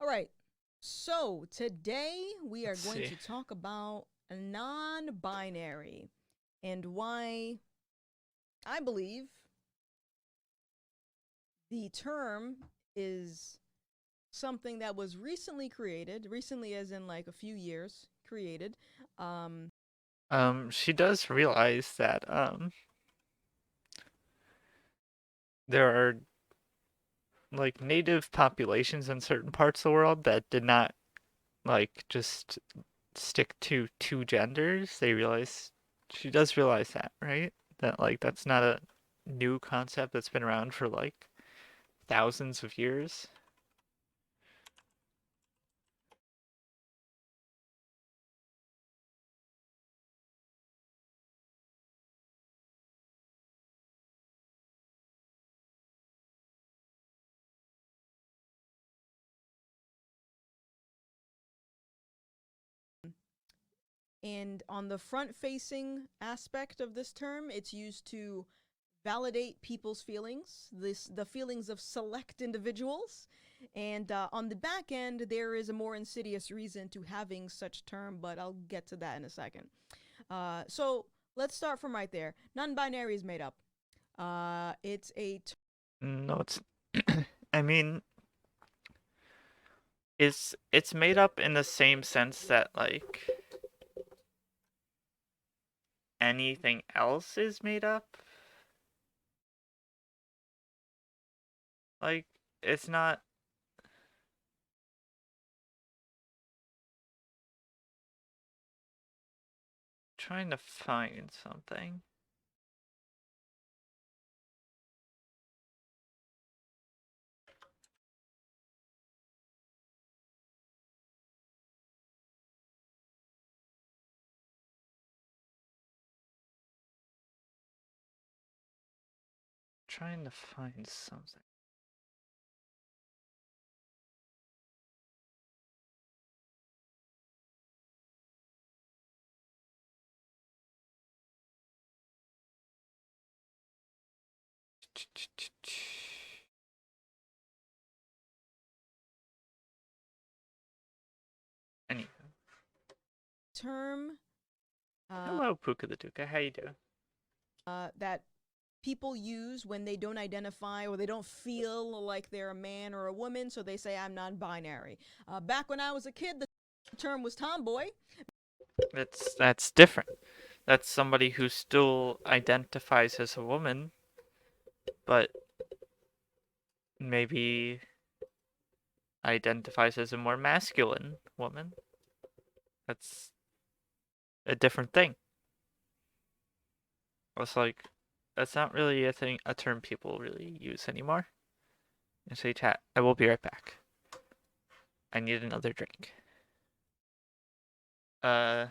All right. So today we are Let's going see. to talk about non-binary and why I believe the term is something that was recently created, recently as in like a few years created. She does realize that there are like native populations in certain parts of the world that did not like just stick to two genders. She does realize that, right? That like that's not a new concept that's been around for like thousands of years. And on the front-facing aspect of this term, it's used to validate people's feelings, the feelings of select individuals. And on the back end, there is a more insidious reason to having such term, but I'll get to that in a second. So let's start from right there. Non-binary is made up. It's a No, it's I mean it's made up in the same sense that like anything else is made up. Like it's not trying to find something. Trying to find something. Anywho. term Hello, Puka the Duka. How you doing? that people use when they don't identify or they don't feel like they're a man or a woman, so they say I'm non-binary. Back when I was a kid, the term was tomboy. That's different. That's somebody who still identifies as a woman, but maybe identifies as a more masculine woman. That's a different thing. It's like that's not really a term people really use anymore. And say chat, I will be right back. I need another drink. Yeah.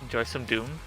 Enjoy some Doom.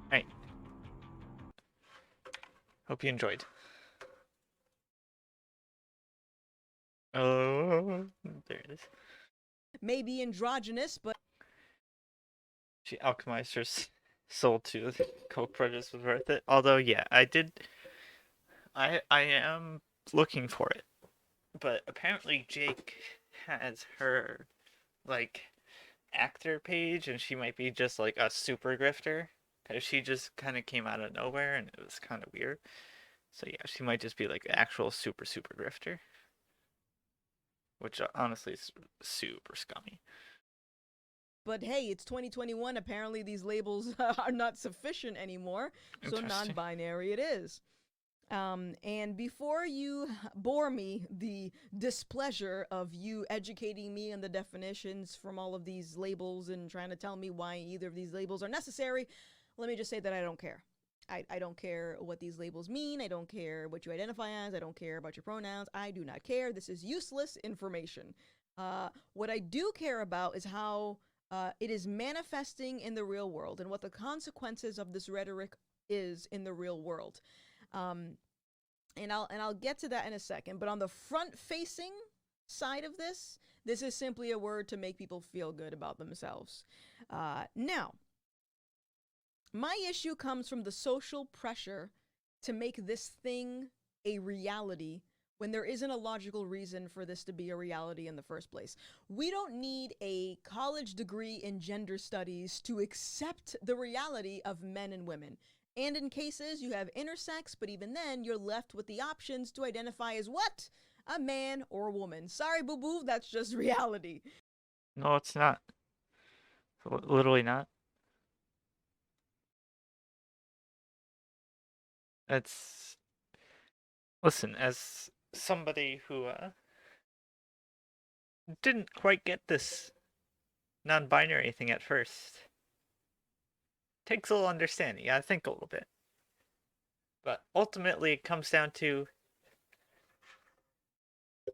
Alright. Hope you enjoyed. Oh, there it is. Maybe androgynous, but She alchemized her soul to Coke Brothers was worth it. Although, yeah, I am looking for it. But apparently Jake has her, like, actor page, and she might be just, like, a super grifter. Because she just kind of came out of nowhere, and it was kind of weird. So, yeah, she might just be, like, an actual super grifter. Which, honestly, is super scummy. But hey, it's 2021. Apparently, these labels are not sufficient anymore. So non-binary it is. And before you bore me the displeasure of you educating me on the definitions from all of these labels and trying to tell me why either of these labels are necessary, let me just say that I don't care. I don't care what these labels mean. I don't care what you identify as. I don't care about your pronouns. I do not care. This is useless information. What I do care about is how it is manifesting in the real world and what the consequences of this rhetoric is in the real world. And I'll get to that in a second. But on the front-facing side of this is simply a word to make people feel good about themselves. Now, my issue comes from the social pressure to make this thing a reality when there isn't a logical reason for this to be a reality in the first place. We don't need a college degree in gender studies to accept the reality of men and women. And in cases you have intersex, but even then you're left with the options to identify as what? A man or a woman. Sorry, boo-boo, that's just reality. No, it's not. Literally not. It's... Listen, as somebody who didn't quite get this non-binary thing at first, takes a little understanding. You gotta think a little bit. But ultimately, it comes down to,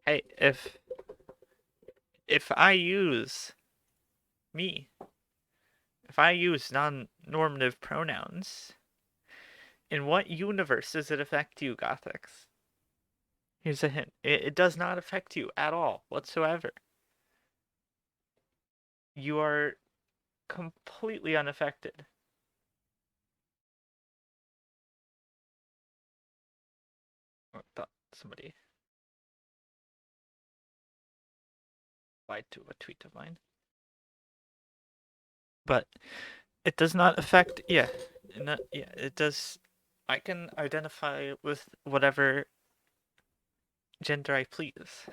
hey, if I use me, if I use non-normative pronouns, in what universe does it affect you, Gothics? Here's a hint. It does not affect you at all, whatsoever. You are completely unaffected. I thought somebody replied to a tweet of mine. But it does not affect, yeah, it does. I can identify with whatever gender I please.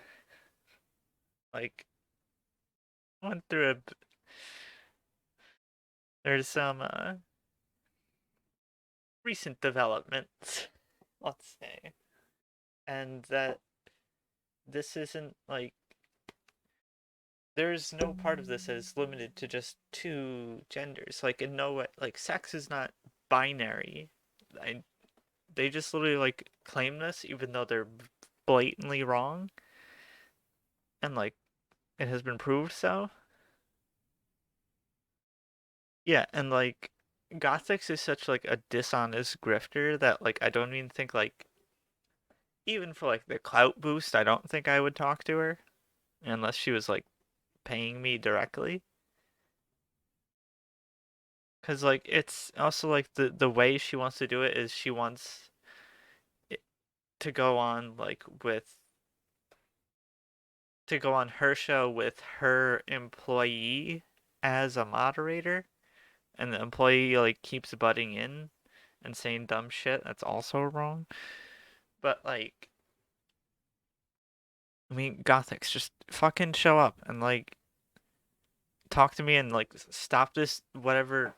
Like, went through there's some recent developments, let's say, and that this isn't like, there's no part of this that is limited to just two genders. Like, in no way, like, sex is not binary. They just literally, like, claim this even though they're blatantly wrong. And, like, it has been proved so. Yeah, and, like, Gothics is such, like, a dishonest grifter that, like, I don't even think, like, even for, like, the clout boost, I don't think I would talk to her. Unless she was, like, paying me directly. Because, like, it's also, like, the way she wants to do it is she wants it to go on, like, to go on her show with her employee as a moderator. And the employee, like, keeps butting in and saying dumb shit. That's also wrong. But, like, I mean, Gothics, just fucking show up and, like, talk to me and, like, stop this whatever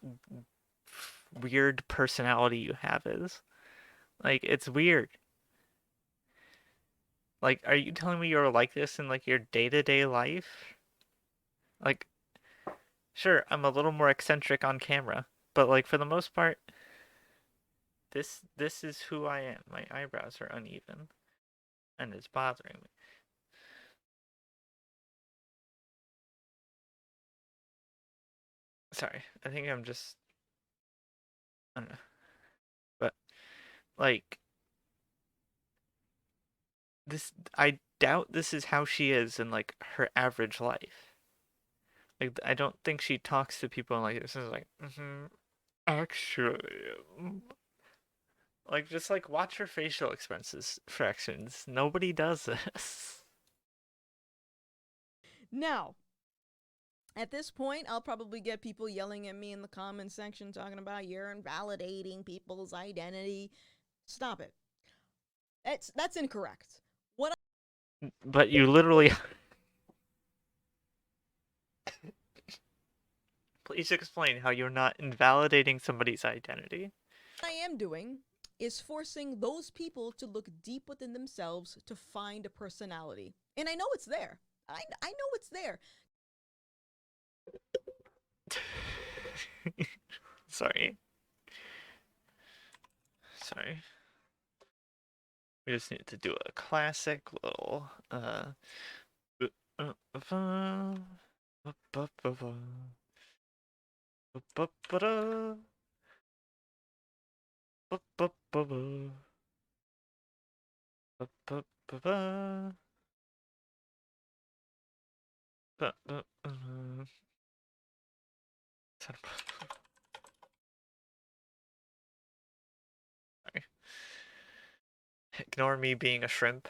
weird personality you have is. Like, it's weird. Like, are you telling me you're like this in, like, your day-to-day life? Like, sure, I'm a little more eccentric on camera, but, like, for the most part, this is who I am. My eyebrows are uneven, and it's bothering me. Sorry, I think I'm just. I don't know. But, like. I doubt this is how she is in, like, her average life. Like, I don't think she talks to people like this. Is like, actually. Like, just, like, watch her facial expressions. Nobody does this. Now, at this point, I'll probably get people yelling at me in the comment section talking about you're invalidating people's identity. Stop it. That's incorrect. But you literally. Please explain how you're not invalidating somebody's identity. What I am doing is forcing those people to look deep within themselves to find a personality. And I know it's there. I know it's there. Sorry. We just need to do a classic little Ignore me being a shrimp.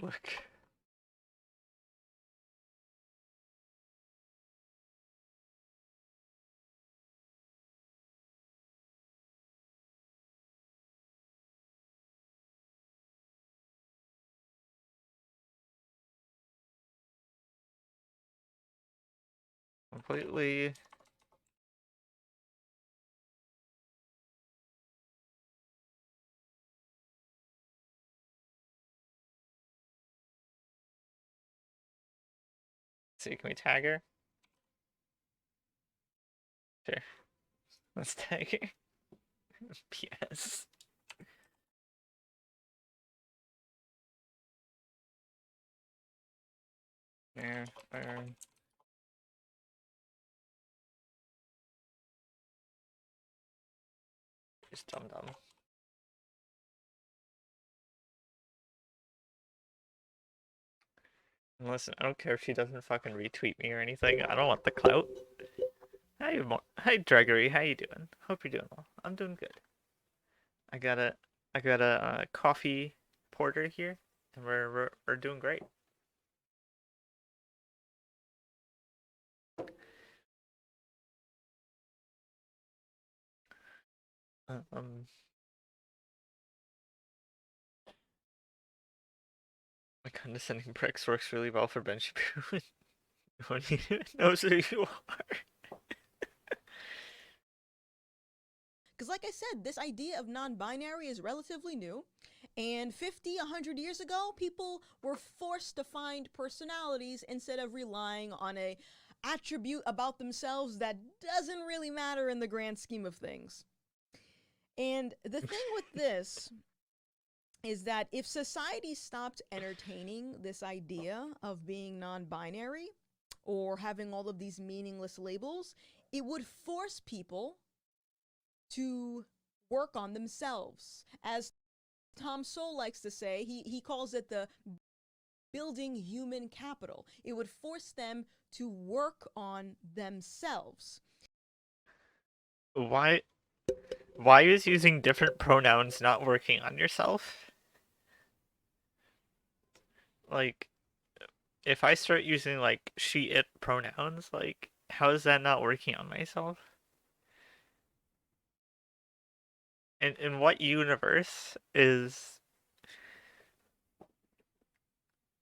Look. Completely. See, can we tag her? Sure. Let's tag her. P.S. There. Just dumb. And listen, I don't care if she doesn't fucking retweet me or anything. I don't want the clout. Hi, Gregory. How you doing? Hope you're doing well. I'm doing good. I got a coffee porter here, and we're doing great. My condescending pricks works really well for Ben Shapiro. When he knows who you are. Because like I said, this idea of non-binary is relatively new. And 50, 100 years ago, people were forced to find personalities instead of relying on a attribute about themselves that doesn't really matter in the grand scheme of things. And the thing with this is that if society stopped entertaining this idea of being non-binary or having all of these meaningless labels, it would force people to work on themselves. As Tom Sowell likes to say, he calls it the building human capital. It would force them to work on themselves. Why is using different pronouns not working on yourself? Like, if I start using, like, she, it pronouns, like, how is that not working on myself? In what universe is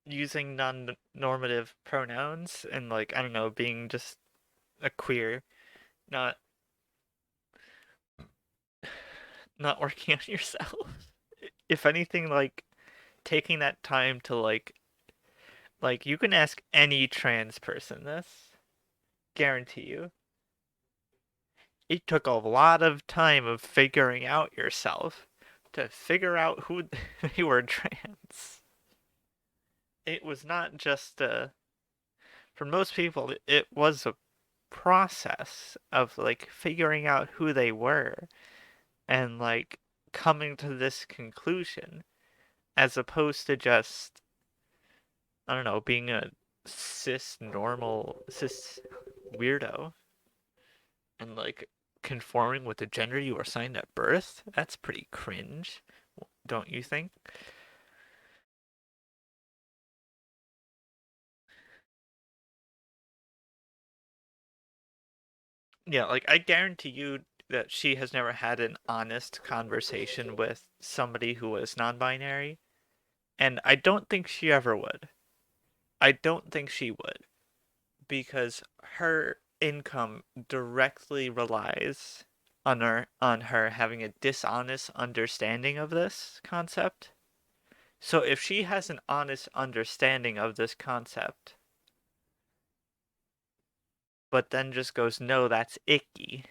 using non-normative pronouns and, like, I don't know, being just a queer not working on yourself? If anything, like, taking that time to, like, Like, you can ask any trans person this. Guarantee you. It took a lot of time of figuring out yourself to figure out who they were trans. It was not just for most people, it was a process of like figuring out who they were and like coming to this conclusion as opposed to just, I don't know, being a cis weirdo and like conforming with the gender you were assigned at birth. That's pretty cringe, don't you think? Yeah, like I guarantee you that she has never had an honest conversation with somebody who was non-binary, and I don't think she ever would. I don't think she would because her income directly relies on her having a dishonest understanding of this concept. So if she has an honest understanding of this concept, but then just goes, no, that's icky,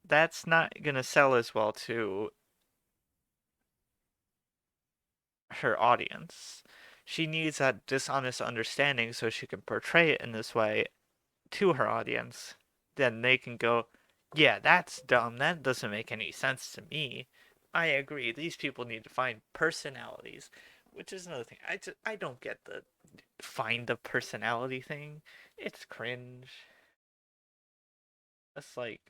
that's not gonna sell as well to her audience. She needs that dishonest understanding so she can portray it in this way to her audience. Then they can go, yeah, that's dumb. That doesn't make any sense to me. I agree. These people need to find personalities, which is another thing. I don't get the find the personality thing. It's cringe. That's like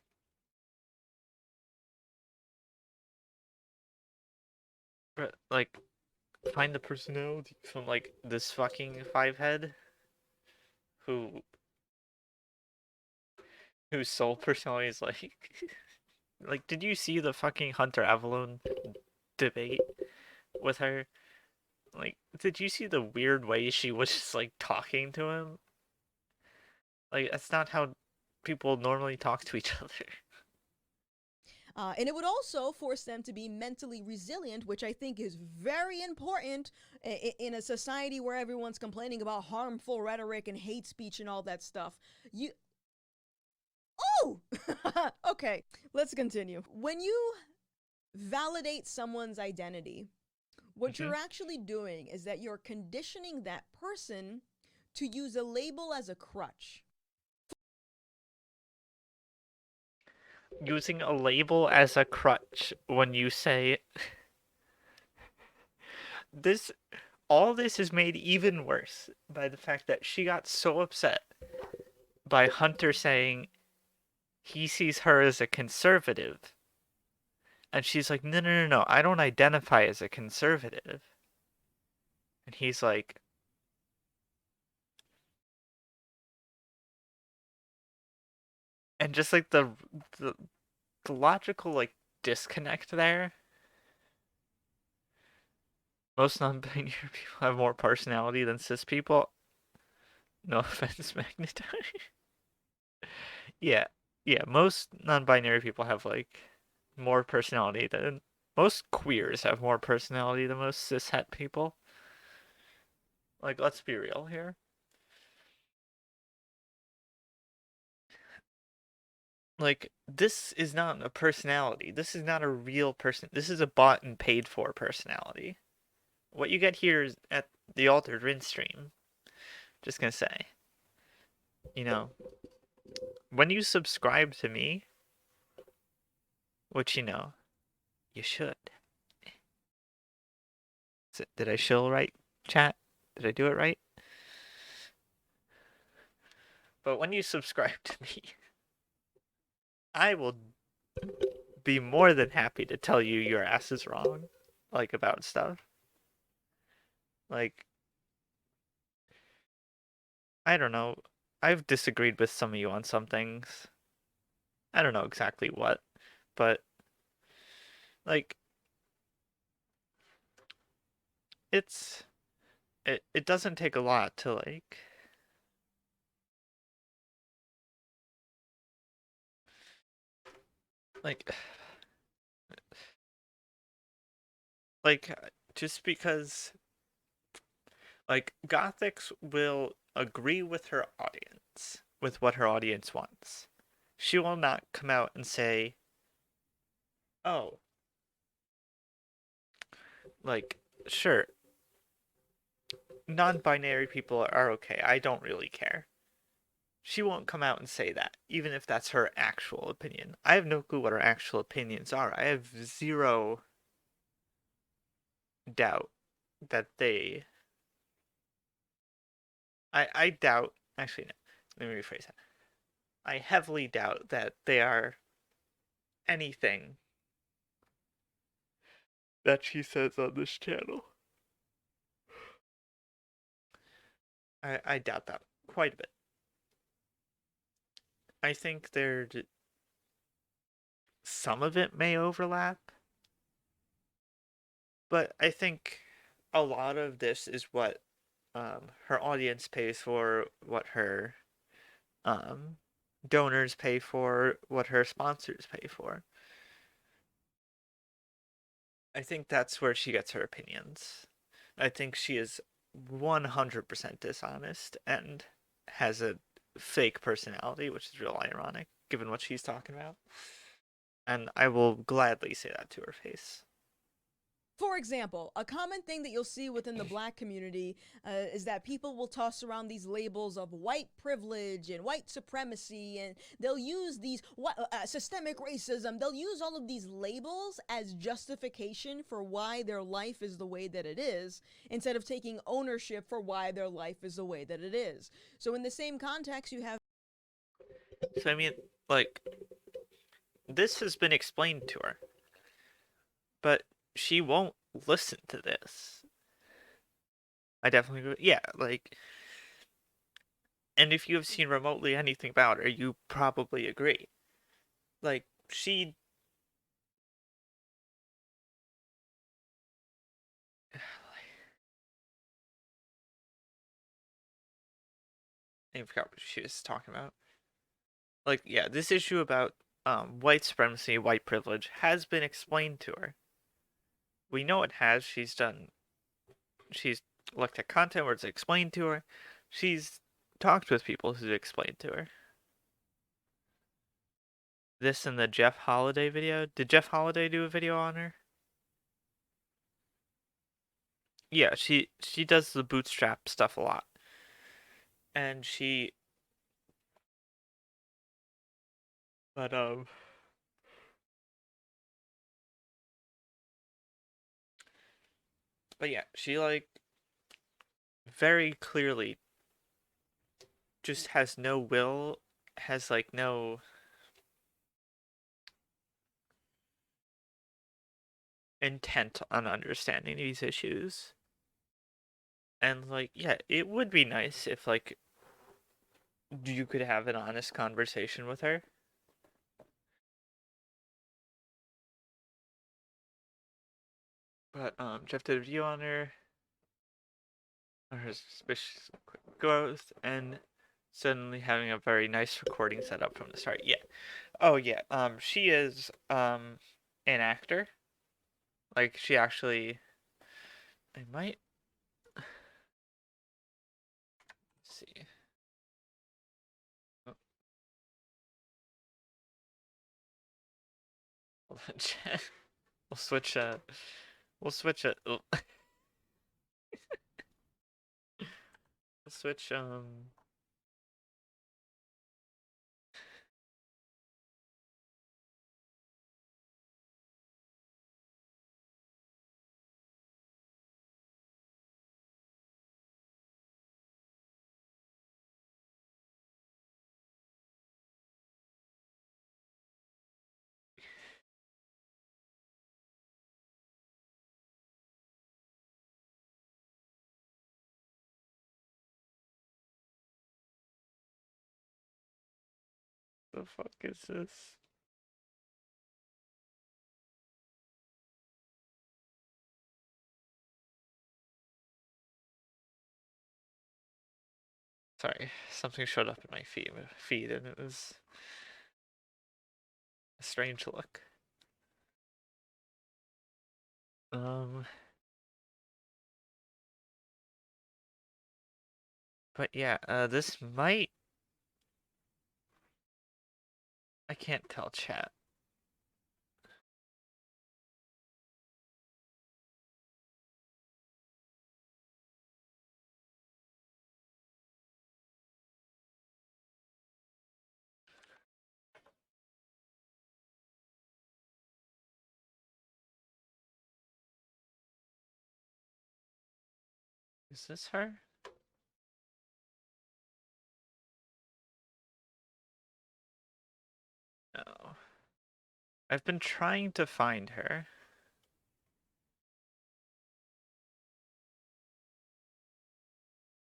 find the personality from like this fucking five head who whose sole personality is like like did you see the fucking Hunter Avalon debate with her? Like, did you see the weird way she was just like talking to him? Like, that's not how people normally talk to each other. And it would also force them to be mentally resilient, which I think is very important in a society where everyone's complaining about harmful rhetoric and hate speech and all that stuff. Oh! Okay, let's continue. When you validate someone's identity, what you're actually doing is that you're conditioning that person to use a label as a crutch. Using a label as a crutch when you say this, all this is made even worse by the fact that she got so upset by Hunter saying he sees her as a conservative. And she's like, no, no, no, no, I don't identify as a conservative. And he's like, and just like the, the logical like disconnect there. Most non-binary people have more personality than cis people. No offense, Magnitude. Yeah, yeah. Most non-binary people have like more personality than most queers have more personality than most cishet people. Like, let's be real here. Like, this is not a personality. This is not a real person. This is a bought and paid for personality. What you get here is at the Altered Rin stream. Just gonna say, you know, when you subscribe to me, which you know, you should. Did I shill right, chat? Did I do it right? But when you subscribe to me, I will be more than happy to tell you your ass is wrong, like about stuff. Like, I don't know. I've disagreed with some of you on some things. I don't know exactly what, but like, it doesn't take a lot to like like just because Like, Gothics will agree with her audience, with what her audience wants. She will not come out and say, oh, like, sure, non-binary people are okay, I don't really care. She won't come out and say that, even if that's her actual opinion. I have no clue what her actual opinions are. I have zero doubt that they... I doubt... Actually, no. Let me rephrase that. I heavily doubt that they are anything that she says on this channel. I doubt that quite a bit. I think some of it may overlap, but I think a lot of this is what her audience pays for, what her donors pay for, what her sponsors pay for. I think that's where she gets her opinions. I think she is 100% dishonest and has a fake personality, which is real ironic given what she's talking about. And I will gladly say that to her face. For example, a common thing that you'll see within the black community is that people will toss around these labels of white privilege and white supremacy, and they'll use these systemic racism. They'll use all of these labels as justification for why their life is the way that it is, instead of taking ownership for why their life is the way that it is. So in the same context, you have... So, I mean, like, this has been explained to her, but she won't listen to this. I definitely agree. Yeah, like, and if you have seen remotely anything about her, you probably agree. Like, she... I forgot what she was talking about. Like, yeah, this issue about white supremacy, white privilege has been explained to her. We know it has. She's looked at content where it's explained to her. She's talked with people who explained to her. This in the Jeff Holiday video. Did Jeff Holiday do a video on her? Yeah, she does the bootstrap stuff a lot. And but yeah, she like very clearly just has no will, has like no intent on understanding these issues. And like, yeah, it would be nice if like you could have an honest conversation with her. But Jeff did a video on her suspicious growth and suddenly having a very nice recording setup from the start. Yeah. Oh yeah. She is an actor. Like she actually I might see. Oh. We'll switch we'll switch it. We'll switch the fuck is this? Sorry, something showed up in my feed and it was a strange look. But yeah, this might... I can't tell chat. Is this her? No. I've been trying to find her.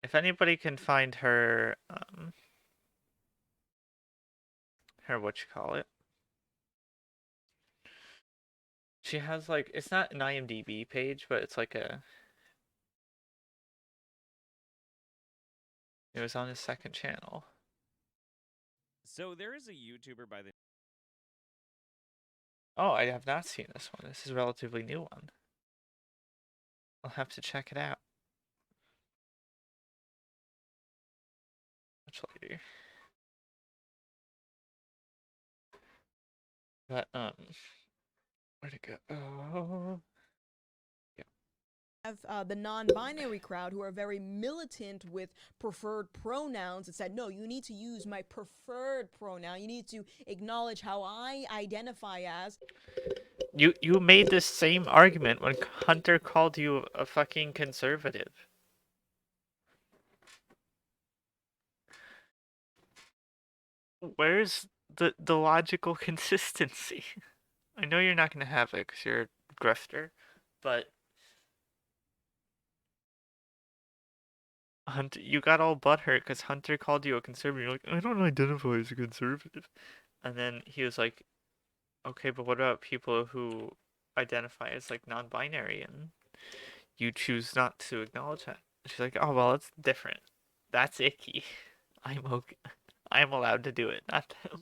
If anybody can find her, her whatchamacallit. She has like, it's not an IMDb page, but it's like a... It was on his second channel. So there is a YouTuber by the... Oh, I have not seen this one. This is a relatively new one. I'll have to check it out. Much later. But, where'd it go? Oh... Have the non-binary crowd who are very militant with preferred pronouns and said, no, you need to use my preferred pronoun. You need to acknowledge how I identify as. You made this same argument when Hunter called you a fucking conservative. Where's the logical consistency? I know you're not gonna have it because you're a grifter, but Hunter, you got all butthurt because Hunter called you a conservative. You're like, I don't identify as a conservative. And then he was like, okay, but what about people who identify as like non-binary and you choose not to acknowledge that? She's like, oh, well, it's different. That's icky. I'm okay. I'm allowed to do it, not them.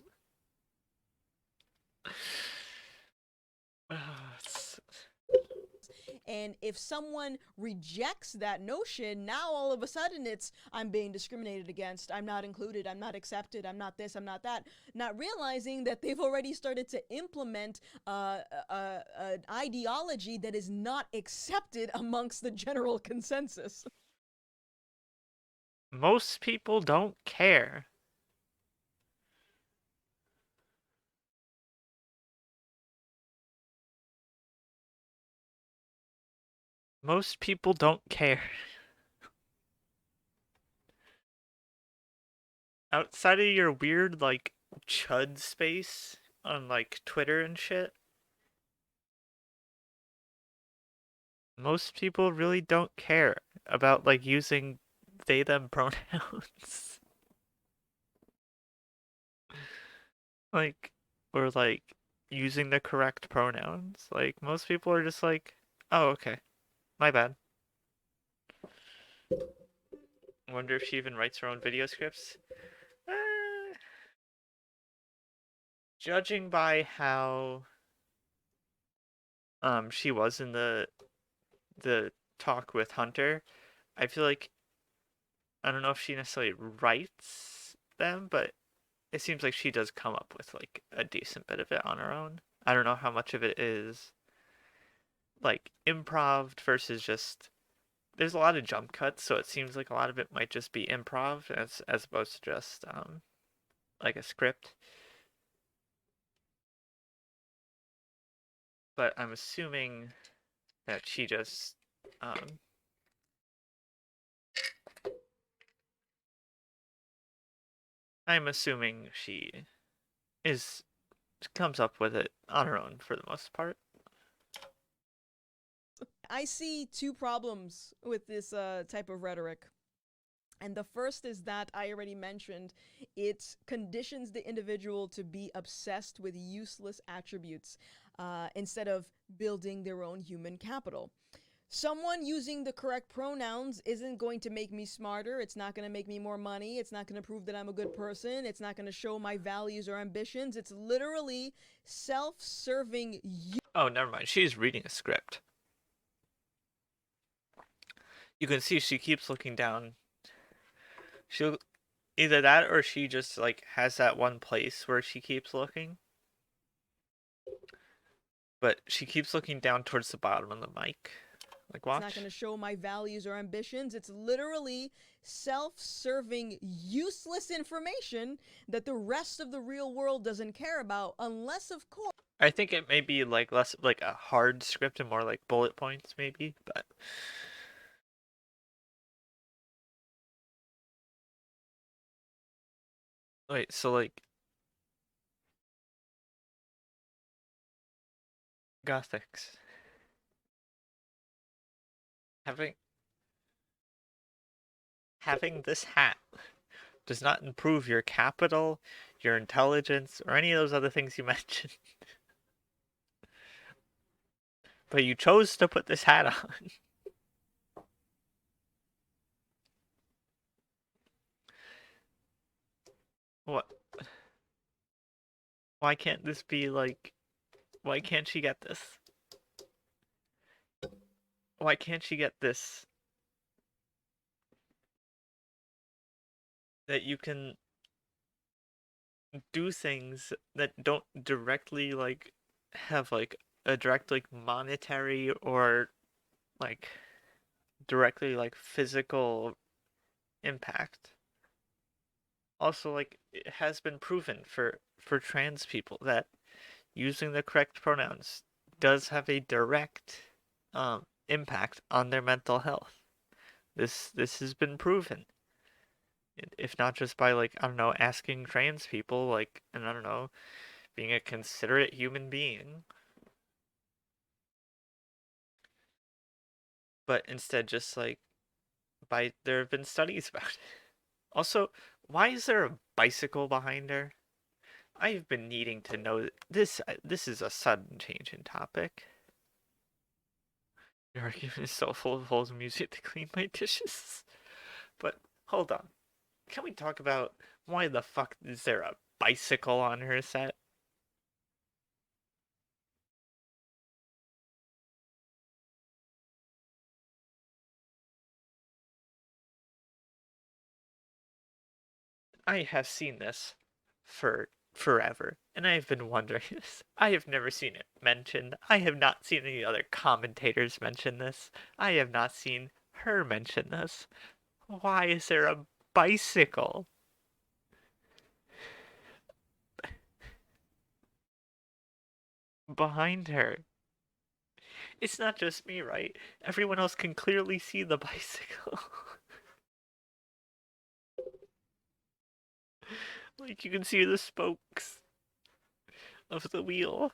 And if someone rejects that notion, now all of a sudden it's, I'm being discriminated against, I'm not included, I'm not accepted, I'm not this, I'm not that. Not realizing that they've already started to implement an ideology that is not accepted amongst the general consensus. Most people don't care. Most people don't care. Outside of your weird, like, chud space on, like, Twitter and shit, most people really don't care about, like, using they, them pronouns. Like, or, like, using the correct pronouns. Like, most people are just like, oh, okay. My bad. I wonder if she even writes her own video scripts. Judging by how she was in the talk with Hunter, I feel like I don't know if she necessarily writes them, but it seems like she does come up with like a decent bit of it on her own. I don't know how much of it is like improv versus just there's a lot of jump cuts, so it seems like a lot of it might just be improv as opposed to just like a script. But I'm assuming that she just I'm assuming she comes up with it on her own for the most part. I see two problems with this type of rhetoric. And the first is that I already mentioned, it conditions the individual to be obsessed with useless attributes instead of building their own human capital. Someone using the correct pronouns isn't going to make me smarter. It's not going to make me more money. It's not going to prove that I'm a good person. It's not going to show my values or ambitions. It's literally self-serving. Oh, never mind. She's reading a script. You can see she keeps looking down She'll either that or she just like has that one place where she keeps looking. But she keeps looking down towards the bottom of the mic. Like, watch. It's not going to show my values or ambitions. It's literally self-serving, useless information that the rest of the real world doesn't care about, unless, of course. I think it may be like less like a hard script and more like bullet points, maybe. But wait, so like Gothics having this hat does not improve your capital, your intelligence, or any of those other things you mentioned. But you chose to put this hat on. What? Why can't this be like... Why can't she get this? Why can't she get this? That you can do things that don't directly like have like a direct like monetary or like directly like physical impact. Also, like, it has been proven for trans people that using the correct pronouns does have a direct impact on their mental health. This has been proven. If not just by like, I don't know, asking trans people, like, and I don't know, being a considerate human being, but instead just like there have been studies about it. Also, why is there a bicycle behind her? I've been needing to know this. This is a sudden change in topic. Your argument is so full of holes in music to clean my dishes. But hold on, can we talk about why the fuck is there a bicycle on her set? I have seen this for forever, and I have been wondering this. I have never seen it mentioned. I have not seen any other commentators mention this. I have not seen her mention this. Why is there a bicycle behind her? It's not just me, right? Everyone else can clearly see the bicycle. Like, you can see the spokes of the wheel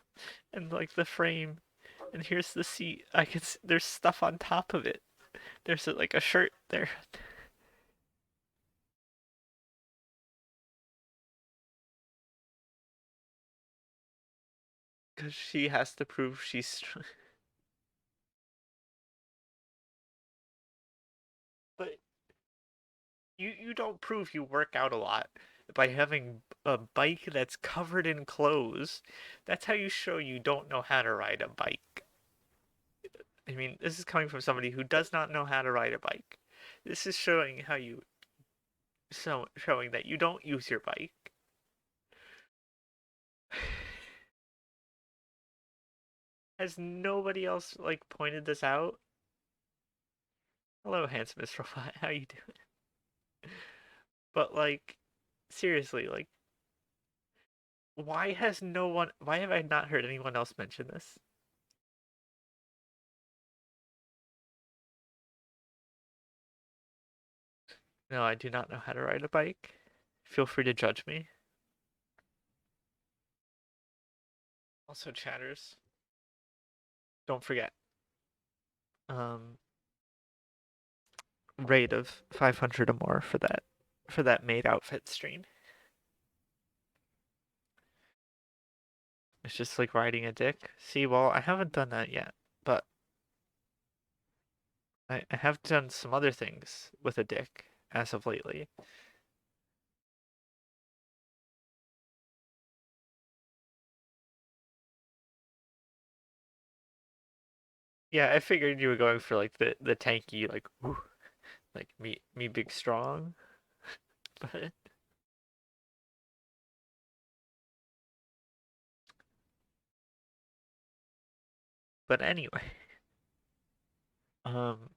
and like the frame. And here's the seat. There's stuff on top of it. There's like a shirt there. Because she has to prove she's strong. But you don't prove you work out a lot by having a bike that's covered in clothes. That's how you show you don't know how to ride a bike. I mean, this is coming from somebody who does not know how to ride a bike. This is showing how you showing that you don't use your bike. Has nobody else like pointed this out? Hello, handsomest robot. How you doing? But like, seriously, like, why have I not heard anyone else mention this? No, I do not know how to ride a bike. Feel free to judge me. Also, chatters, don't forget. Um, Rate of 500 or more for that maid outfit stream. It's just like riding a dick. See, well, I haven't done that yet, but I have done some other things with a dick as of lately. Yeah, I figured you were going for like the tanky, like, ooh, like me big strong. But anyway, um,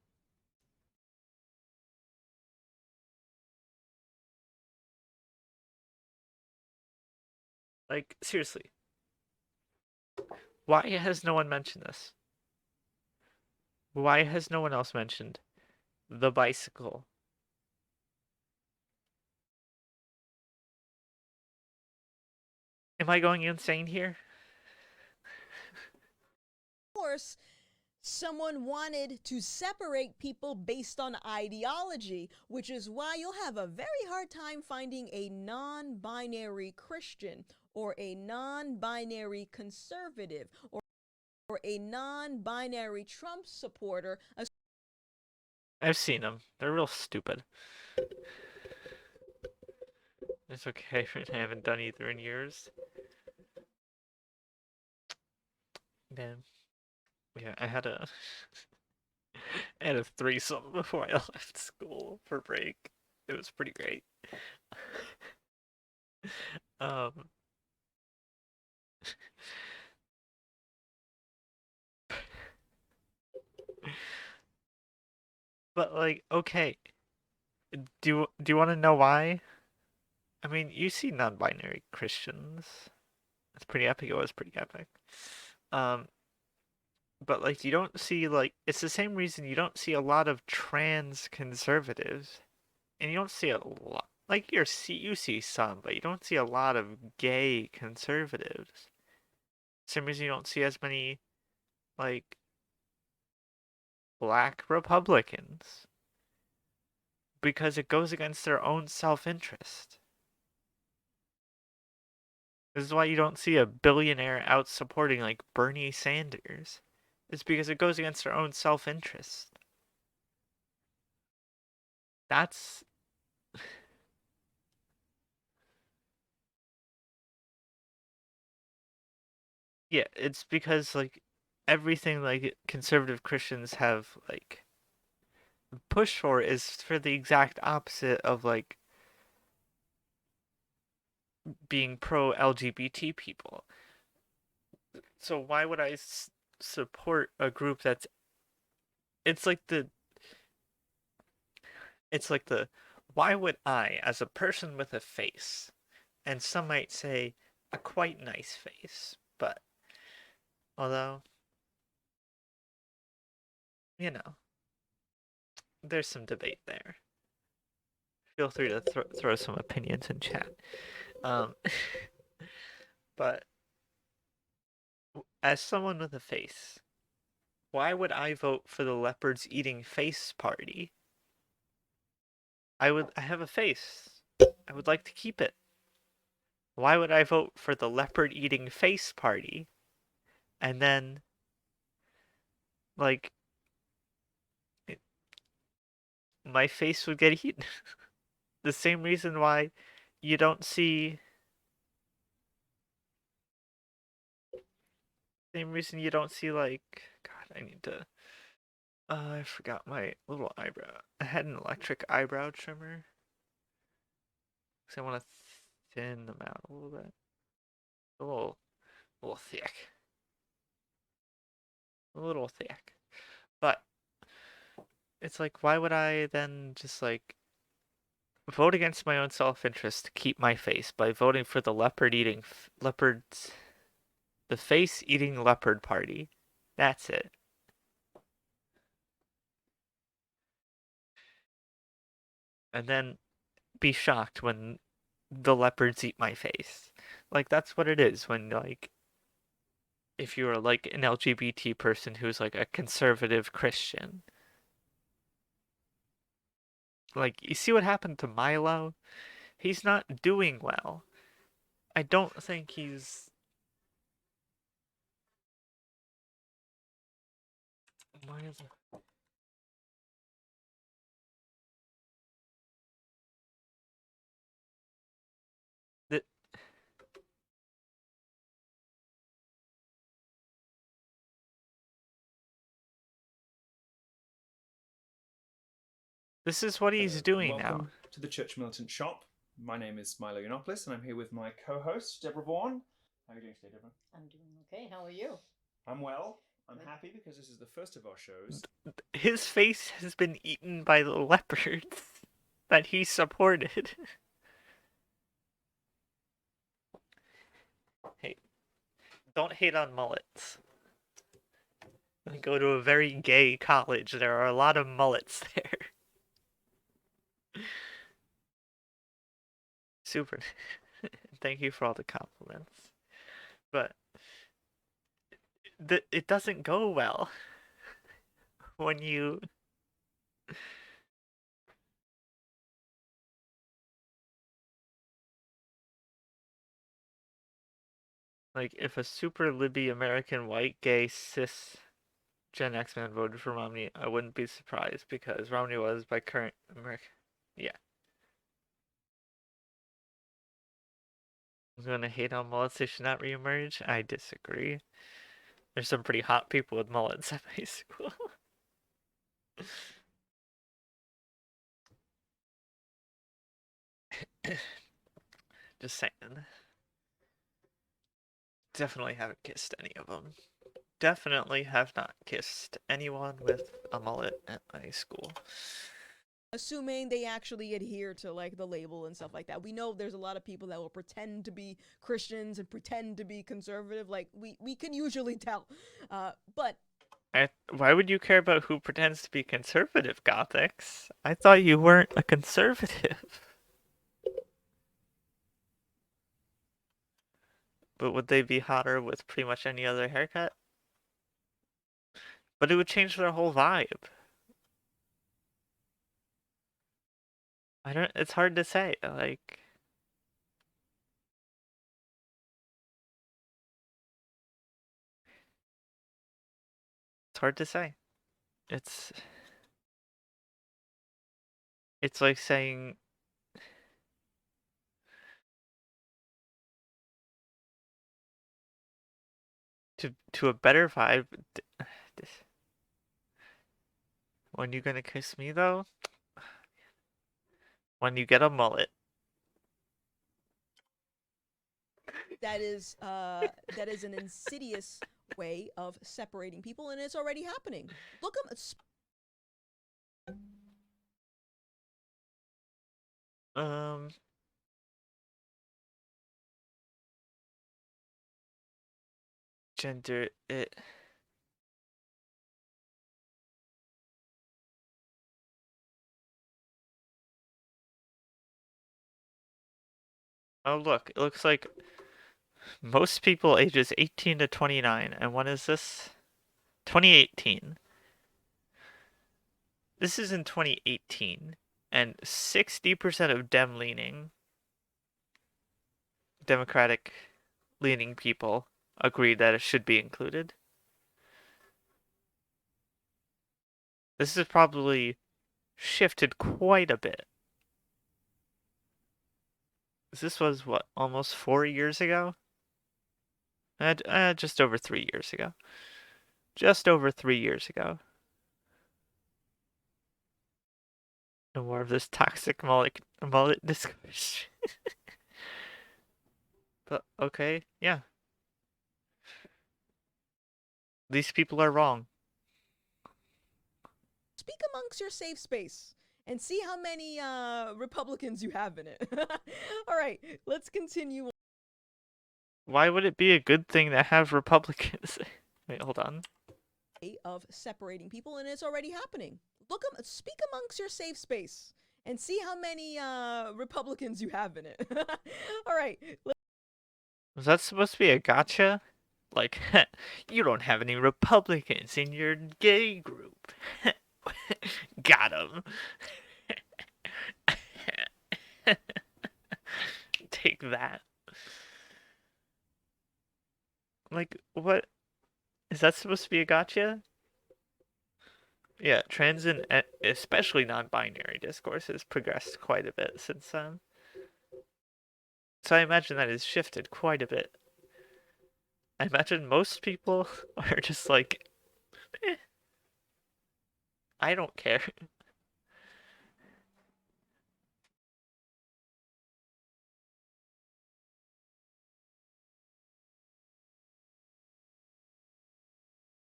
like seriously, why has no one mentioned this? Why has no one else mentioned the bicycle? Am I going insane here? Of course, someone wanted to separate people based on ideology, which is why you'll have a very hard time finding a non-binary Christian or a non-binary conservative or a non-binary Trump supporter. I've seen them. They're real stupid. It's okay, I haven't done either in years. Then, yeah, I had a I had a threesome before I left school for break. It was pretty great. um, but like, okay, do you want to know why? I mean, you see non-binary Christians. It's pretty epic. It was pretty epic. Um, but like, you don't see like it's the same reason you don't see a lot of trans conservatives, and you don't see a lot. Like you see some, but you don't see a lot of gay conservatives. Same reason you don't see as many like black Republicans because it goes against their own self-interest. This is why you don't see a billionaire out supporting like Bernie Sanders. It's because it goes against their own self-interest. That's yeah, it's because like everything like conservative Christians have like pushed for is for the exact opposite of like being pro LGBT people. So why would I support a group that's it's like the it's like the why would I as a person with a face and some might say a quite nice face, but although you know there's some debate there. Feel free to throw some opinions in chat. Um, but as someone with a face, why would I vote for the leopards eating face party? I have a face. I would like to keep it. Why would I vote for the leopard eating face party? And then like my face would get eaten. The same reason why you don't see like God, I need to I forgot my little eyebrow. I had an electric eyebrow trimmer. Cause I want to thin them out a little bit. A little thick. A little thick. But it's like, why would I then just like vote against my own self-interest to keep my face by voting for the the face-eating leopard party? That's it. And then be shocked when the leopards eat my face. Like that's what it is when like if you are like an LGBT person who's like a conservative Christian. Like you see what happened to Milo? He's not doing well. I don't think he's why is it? The, this is what he's doing now. Welcome to the Church Militant shop. My name is Milo Yiannopoulos, and I'm here with my co-host, Deborah Vaughan. How are you doing today, Deborah? I'm doing okay. How are you? I'm well. I'm happy because this is the first of our shows. His face has been eaten by the leopards that he supported. Hey, don't hate on mullets. I go to a very gay college. There are a lot of mullets there. Super. Thank you for all the compliments. But it doesn't go well when you like if a super libby American white gay cis Gen X man voted for Romney, I wouldn't be surprised because Romney was by current American. Yeah. I'm gonna hate on mullets, they should not reemerge. I disagree. There's some pretty hot people with mullets at my school. Just saying. Definitely haven't kissed any of them. Definitely have not kissed anyone with a mullet at my school. Assuming they actually adhere to like the label and stuff like that. We know there's a lot of people that will pretend to be Christians and pretend to be conservative. Like we can usually tell, but Why would you care about who pretends to be conservative, Gothics? I thought you weren't a conservative. But would they be hotter with pretty much any other haircut? But it would change their whole vibe. It's hard to say, like... It's hard to say. It's like saying... To a better vibe... When you gonna kiss me, though? When you get a mullet. that is an insidious way of separating people, and it's already happening. Look at Gender it. Oh look, it looks like most people ages 18 to 29. And when is this? 2018. This is in 2018. And 60% of Dem-leaning, Democratic-leaning people agree that it should be included. This has probably shifted quite a bit. This was, what, almost 4 years ago? Just over 3 years ago. Just over 3 years ago. No more of this toxic mullet discourse. But, okay, yeah. These people are wrong. Speak amongst your safe space and see how many Republicans you have in it. All right, let's continue. Why would it be a good thing to have Republicans? Wait, hold on. Of separating people, and it's already happening. Speak amongst your safe space and see how many Republicans you have in it. All right. Was that supposed to be a gotcha? Like, you don't have any Republicans in your gay group. Got him. Take that. Like, what? Is that supposed to be a gotcha? Yeah, trans and especially non-binary discourse has progressed quite a bit since then. So I imagine that has shifted quite a bit. I imagine most people are just like, eh, I don't care.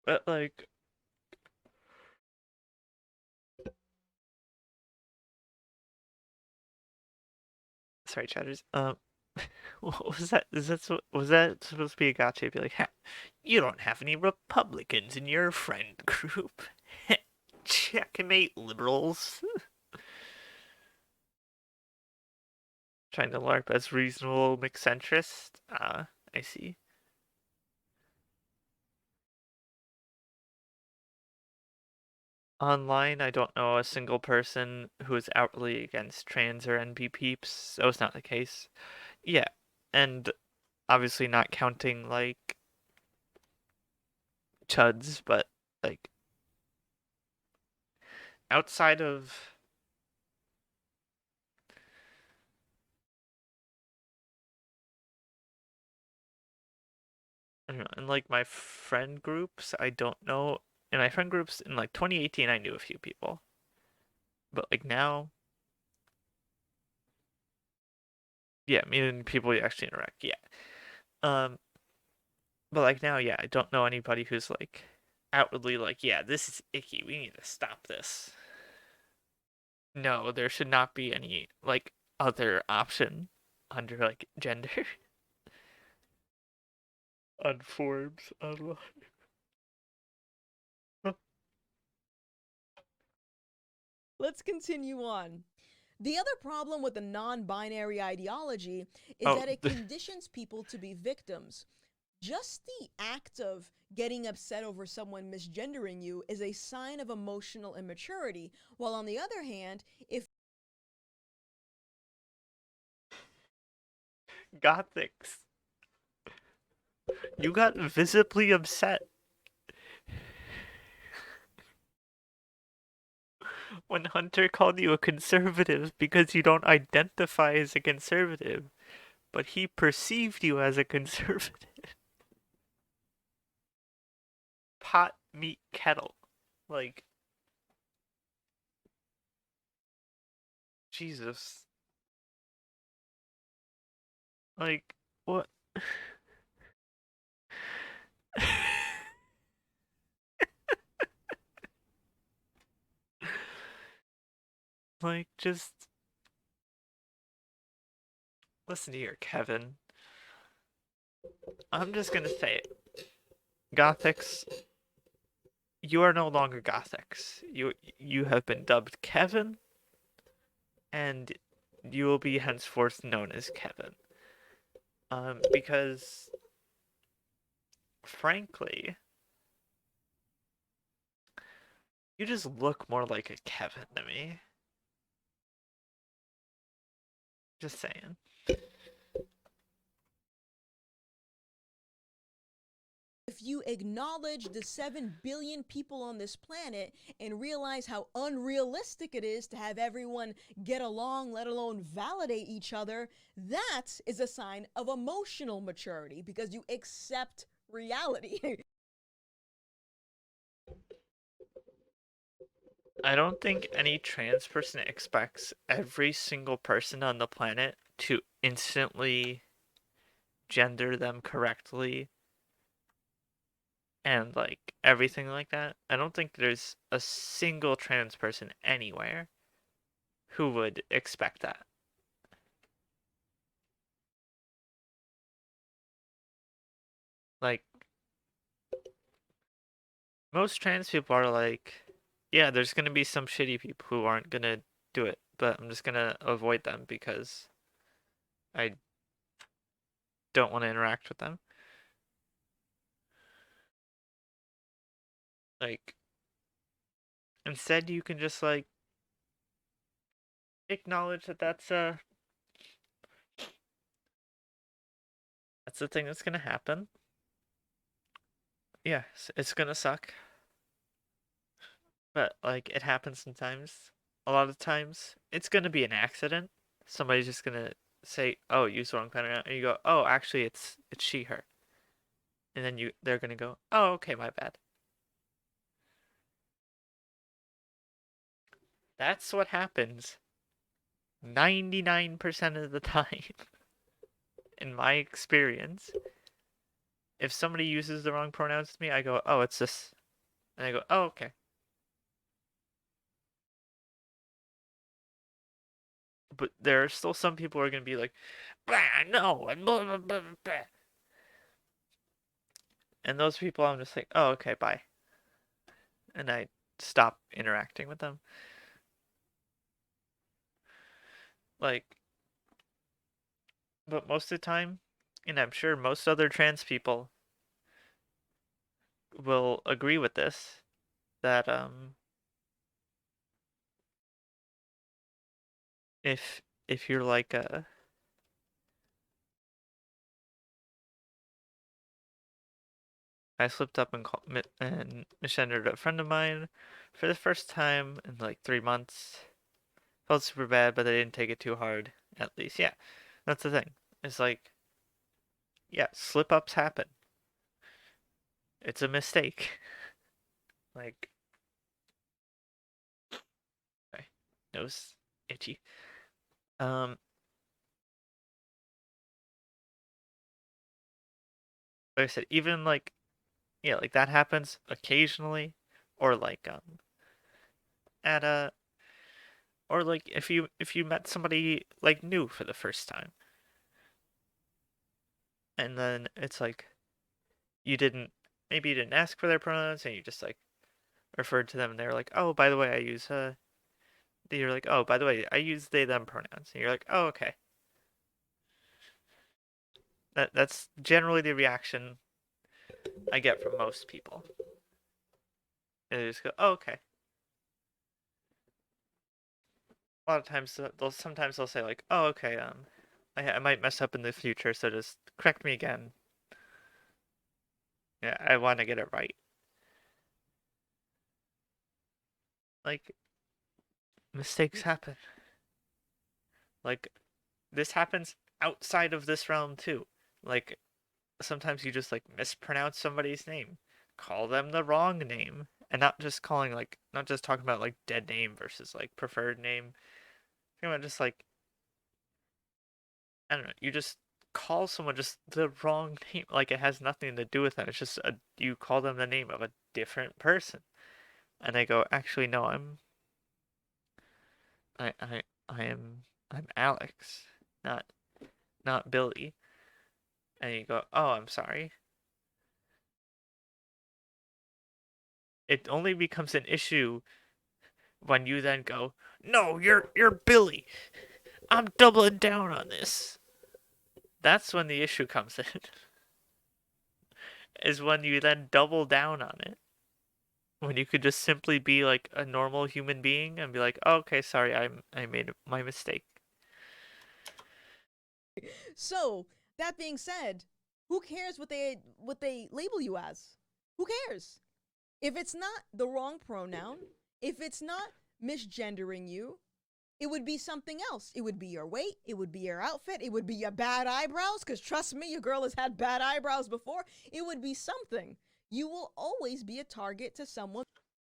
But like, sorry, chatters. What was that? Was that supposed to be a gotcha? Be like, ha, you don't have any Republicans in your friend group. Checkmate, liberals. Trying to LARP as reasonable McCentrist. I see. Online, I don't know a single person who is outwardly against trans or NB peeps, so it's not the case. Yeah, and obviously not counting, like, chuds, but, like, outside of... I don't know, in, like, my friend groups, I don't know. In my friend groups, in, like, 2018, I knew a few people. But, like, now... Yeah, meaning people you actually interact, yeah. But, like, now, yeah, I don't know anybody who's, like, outwardly like, yeah, this is icky, we need to stop this. No, there should not be any, like, other option under, like, gender. On forums online. Let's continue on. The other problem with the non-binary ideology is Oh, that it conditions people to be victims. Just the act of getting upset over someone misgendering you is a sign of emotional immaturity, while on the other hand, if Gothics. You got visibly upset when Hunter called you a conservative because you don't identify as a conservative, but he perceived you as a conservative. Pot, meat, kettle. Like, Jesus. Like, what? Like, just... Listen here, Kevin. I'm just gonna say it. Gothics, you are no longer Gothics. You have been dubbed Kevin, and you will be henceforth known as Kevin. Because frankly, you just look more like a Kevin to me. Just saying. you acknowledge the 7 billion people on this planet and realize how unrealistic it is to have everyone get along, let alone validate each other, that is a sign of emotional maturity because you accept reality. I don't think any trans person expects every single person on the planet to instantly gender them correctly and like everything like that. I don't think there's a single trans person anywhere who would expect that. Like, most trans people are like, yeah, there's gonna be some shitty people who aren't gonna do it, but I'm just gonna avoid them because I don't want to interact with them. Like, instead you can just like acknowledge that that's the thing that's gonna happen. Yeah, it's gonna suck. But like it happens sometimes. A lot of times it's gonna be an accident. Somebody's just gonna say, "Oh, use the wrong pronoun," and you go, "Oh, actually, it's she, her," and then they're gonna go, "Oh, okay, my bad." That's what happens 99% of the time, in my experience. If somebody uses the wrong pronouns to me, I go, "Oh, it's this. And I go, oh, okay. But there are still some people who are going to be like, blah, no, and blah, blah, blah, blah. And those people, I'm just like, oh, okay, bye. And I stop interacting with them. Like, but most of the time, and I'm sure most other trans people will agree with this, that if you're like I slipped up and misgendered a friend of mine for the first time in like 3 months. Felt super bad, but I didn't take it too hard. At least, yeah, that's the thing. It's like, yeah, slip ups happen. It's a mistake. Like, okay, nose itchy. Um, like I said, even like, yeah, like that happens occasionally, or like at a, or like if you met somebody like new for the first time, and then it's like maybe you didn't ask for their pronouns, and you just like referred to them, and they're like, oh, by the way, I use you're like, oh, by the way, I use they them pronouns, and you're like, oh, okay. That's generally the reaction I get from most people. And they just go, oh, okay. A lot of times sometimes they'll say like, oh, okay, I might mess up in the future, so just correct me again. Yeah, I want to get it right. Like, mistakes happen. Like, this happens outside of this realm too. Like, sometimes you just like mispronounce somebody's name, call them the wrong name, and not just talking about like dead name versus like preferred name. Think about just like, I don't know, you just call someone just the wrong name, like it has nothing to do with them. It's just you call them the name of a different person, and they go, actually no, I'm Alex, not Billy. And you go, oh, I'm sorry. It only becomes an issue when you then go, no, you're Billy. I'm doubling down on this. That's when the issue comes in. Is when you then double down on it. When you could just simply be like a normal human being and be like, oh, okay, sorry, I made my mistake. So, that being said, who cares what they label you as? Who cares? If it's not the wrong pronoun, if it's not misgendering you, it would be something else. It would be your weight, it would be your outfit, it would be your bad eyebrows, because trust me, your girl has had bad eyebrows before. It would be something. You will always be a target to someone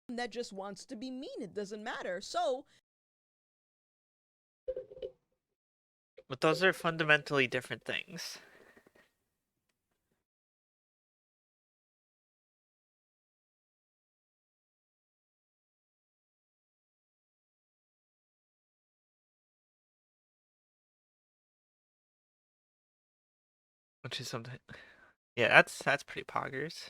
that just wants to be mean. It doesn't matter. So, But those are fundamentally different things. Which is something. Yeah, that's pretty poggers.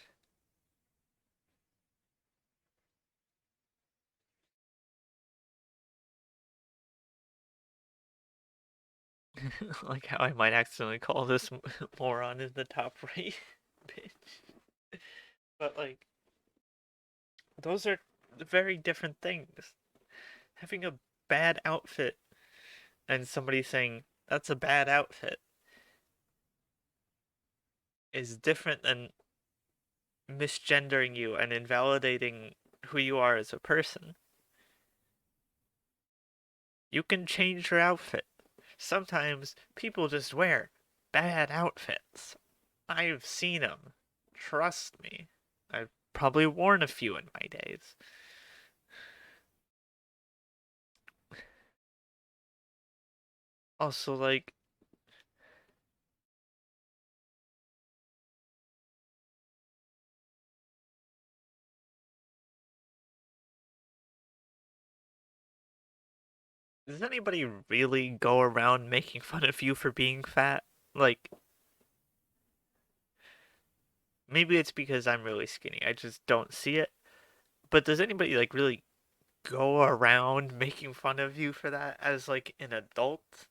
Like how I might accidentally call this moron in the top right, bitch. But like, those are very different things. Having a bad outfit and somebody saying that's a bad outfit is different than misgendering you and invalidating who you are as a person. You can change your outfit. Sometimes people just wear bad outfits. I've seen them. Trust me. I've probably worn a few in my days. Also, like, Does anybody really go around making fun of you for being fat? Like, maybe it's because I'm really skinny. I just don't see it. But does anybody like really go around making fun of you for that as like an adult?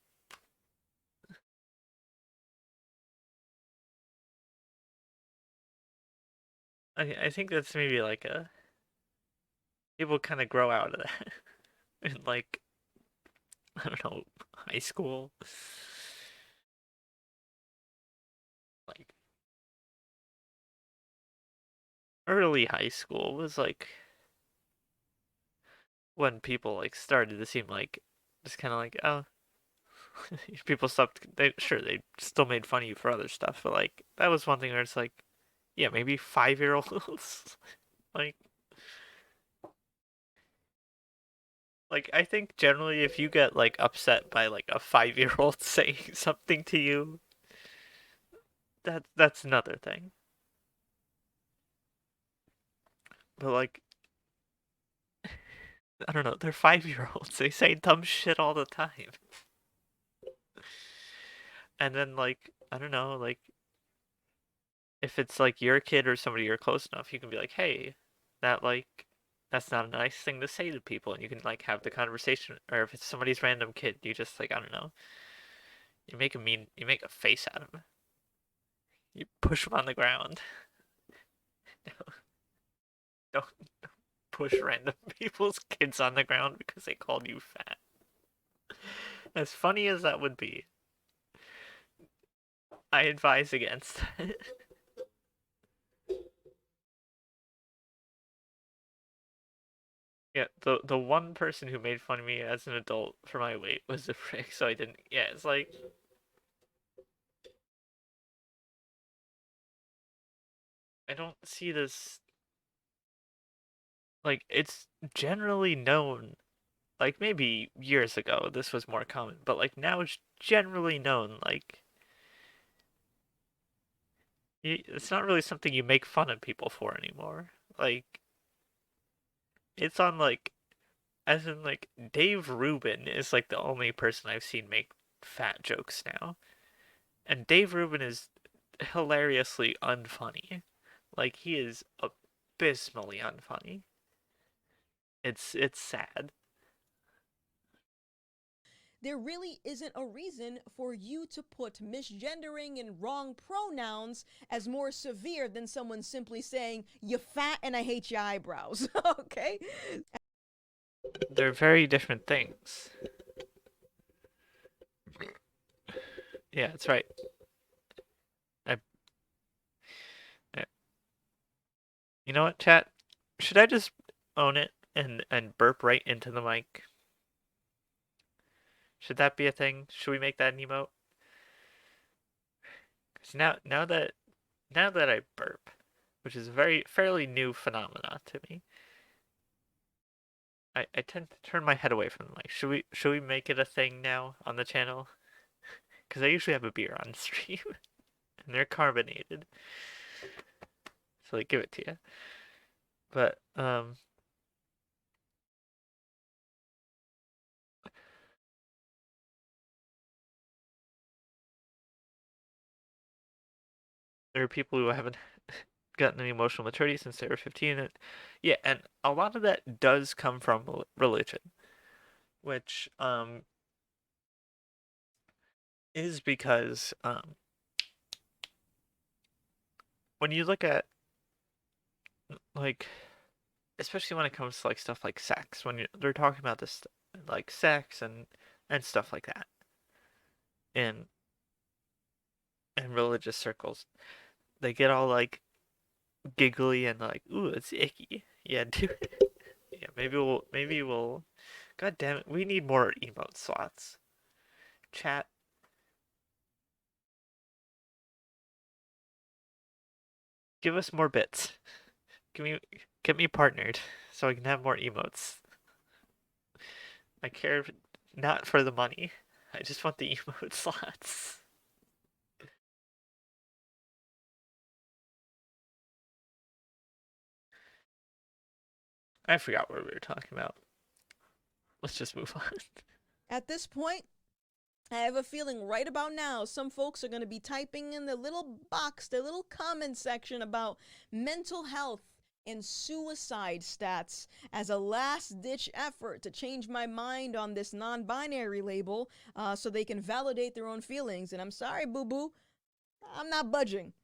I think that's maybe like a people kind of grow out of that in like I don't know, high school. Like early high school was like when people like started to seem like just kind of like oh people stopped they still made fun of you for other stuff but like that was one thing where it's like yeah maybe 5-year-olds like I think generally if you get like upset by like a 5-year-old saying something to you that's another thing but like I don't know they're 5-year-olds they say dumb shit all the time and then like I don't know like if it's like your kid or somebody you're close enough, you can be like, hey, that like that's not a nice thing to say to people, and you can like have the conversation. Or if it's somebody's random kid, you just like I don't know, you make a face at him, you push him on the ground. Don't push random people's kids on the ground because they called you fat. As funny as that would be, I advise against it. Yeah, the one person who made fun of me as an adult for my weight was the prick, so I didn't. Yeah, it's like I don't see this. Like, it's generally known. Like, maybe years ago this was more common, but like now it's generally known. Like, it's not really something you make fun of people for anymore. Like, it's on like, as in like Dave Rubin is like the only person I've seen make fat jokes now, and Dave Rubin is hilariously unfunny. Like, he is abysmally unfunny. It's sad. There really isn't a reason for you to put misgendering and wrong pronouns as more severe than someone simply saying, "You fat and I hate your eyebrows." Okay? They're very different things. Yeah, that's right. I, I, you know what, chat? Should I just own it and burp right into the mic? Should that be a thing? Should we make that an emote? Because now that I burp, which is a fairly new phenomena to me, I tend to turn my head away from the mic. Should we make it a thing now on the channel? Because I usually have a beer on stream, and they're carbonated, so they give it to you. But there are people who haven't gotten any emotional maturity since they were 15. And, yeah, and a lot of that does come from religion, which is because when you look at like especially when it comes to like stuff like sex, when they're talking about this like sex and stuff like that in religious circles, they get all like giggly and like, ooh, it's icky. Yeah, do it. Yeah, maybe we'll. God damn it, we need more emote slots. Chat. Give us more bits. Get me partnered so I can have more emotes. I care not for the money. I just want the emote slots. I forgot what we were talking about. Let's just move on. At this point, I have a feeling right about now some folks are going to be typing in their little box, their little comment section about mental health and suicide stats as a last-ditch effort to change my mind on this non-binary label so they can validate their own feelings. And I'm sorry, boo-boo, I'm not budging.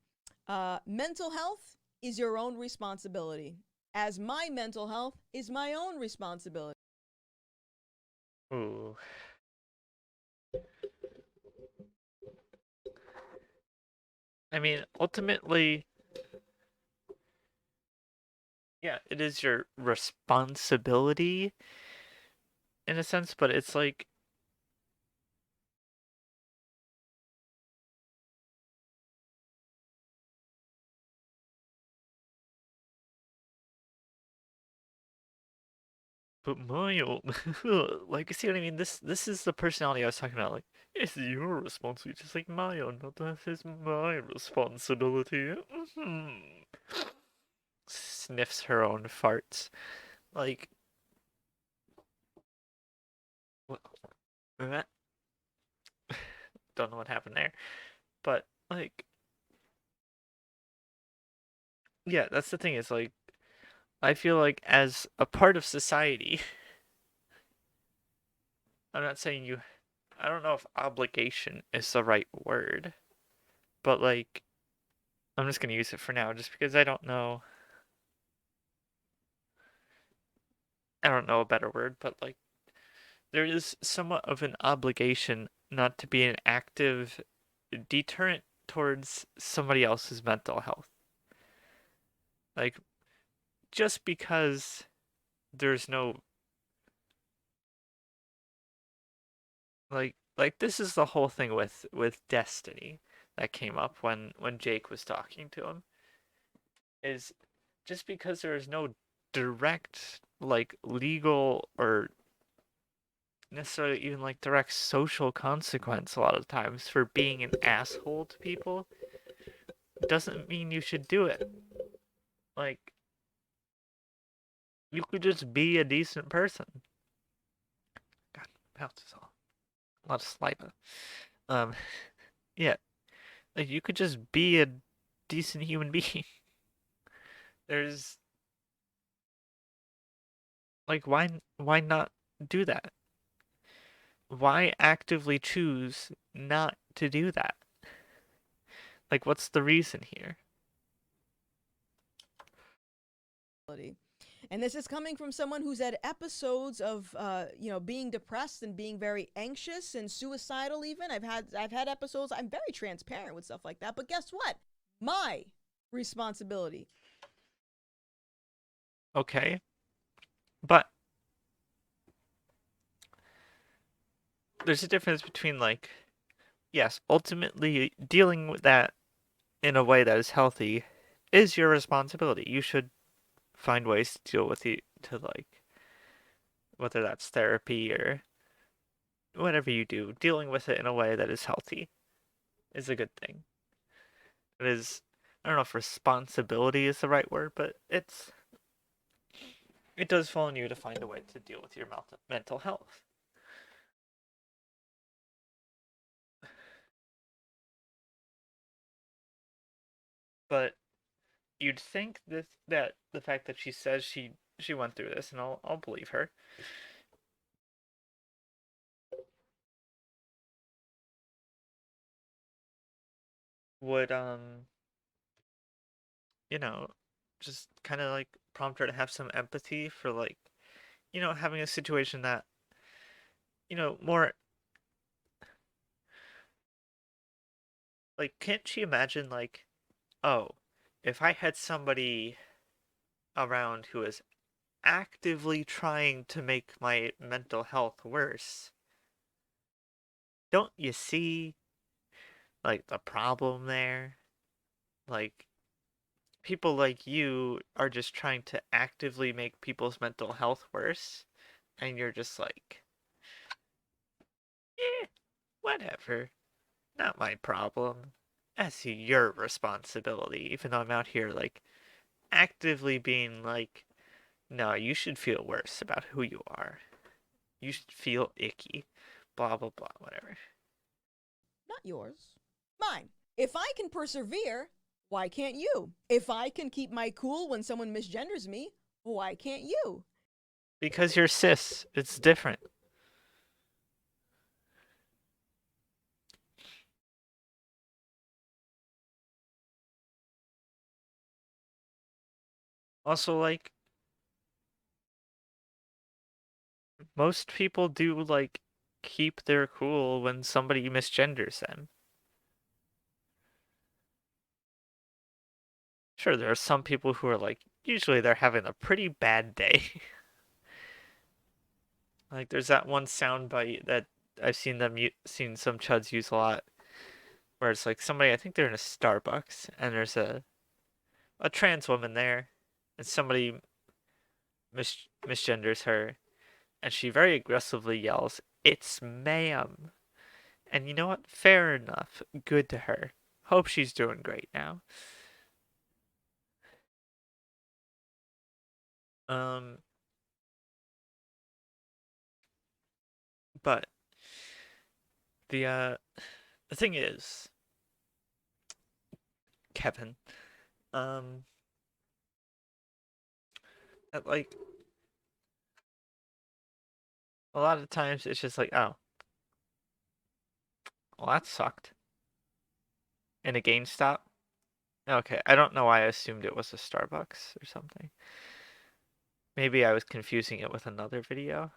Mental health is your own responsibility, as my mental health is my own responsibility. Ooh. I mean, ultimately, yeah, it is your responsibility in a sense, but it's like, but Mario, like, see what I mean? This is the personality I was talking about. Like, it's your responsibility. Just like Mario, not that it's my responsibility. Sniffs her own farts. Like, what? Don't know what happened there, but like, yeah, that's the thing. Is like, I feel like as a part of society, I'm not saying you. I don't know if obligation is the right word, but like, I'm just gonna use it for now, just because I don't know. I don't know a better word, but like, there is somewhat of an obligation not to be an active deterrent towards somebody else's mental health. Like, just because there's no like this is the whole thing with Destiny that came up when Jake was talking to him, is just because there is no direct like legal or necessarily even like direct social consequence a lot of times for being an asshole to people doesn't mean you should do it. Like, you could just be a decent person. God, mouth is all a lot of saliva. Yeah, like you could just be a decent human being. There's like, why not do that? Why actively choose not to do that? Like, what's the reason here? And this is coming from someone who's had episodes of, being depressed and being very anxious and suicidal. Even I've had episodes. I'm very transparent with stuff like that. But guess what? My responsibility. Okay, but there's a difference between like, yes, ultimately dealing with that in a way that is healthy is your responsibility. You should find ways to deal with it, to like, whether that's therapy or whatever you do, dealing with it in a way that is healthy is a good thing. It is, I don't know if responsibility is the right word, but it does fall on you to find a way to deal with your mental health. But you'd think that the fact that she says she went through this, and I'll believe her. Would you know, just kind of like prompt her to have some empathy for like, having a situation that, more like, can't she imagine like, oh, if I had somebody around who is actively trying to make my mental health worse, don't you see like the problem there? Like, people like you are just trying to actively make people's mental health worse, and you're just like, whatever, not my problem. That's your responsibility, even though I'm out here like actively being like, no, you should feel worse about who you are. You should feel icky. blah, blah, blah, whatever. Not yours. Mine. If I can persevere, why can't you? If I can keep my cool when someone misgenders me, why can't you? Because you're cis. It's different. Also, like, most people do, like, keep their cool when somebody misgenders them. Sure, there are some people who are like, usually they're having a pretty bad day. Like, there's that one soundbite that I've seen seen some chuds use a lot, where it's like somebody, I think they're in a Starbucks, and there's a trans woman there, and somebody misgenders her, and she very aggressively yells, "It's ma'am." And you know what? Fair enough. Good to her. Hope she's doing great now. But the thing is, Kevin, that, like, a lot of times it's just like, oh, well, that sucked. In a GameStop? Okay, I don't know why I assumed it was a Starbucks or something. Maybe I was confusing it with another video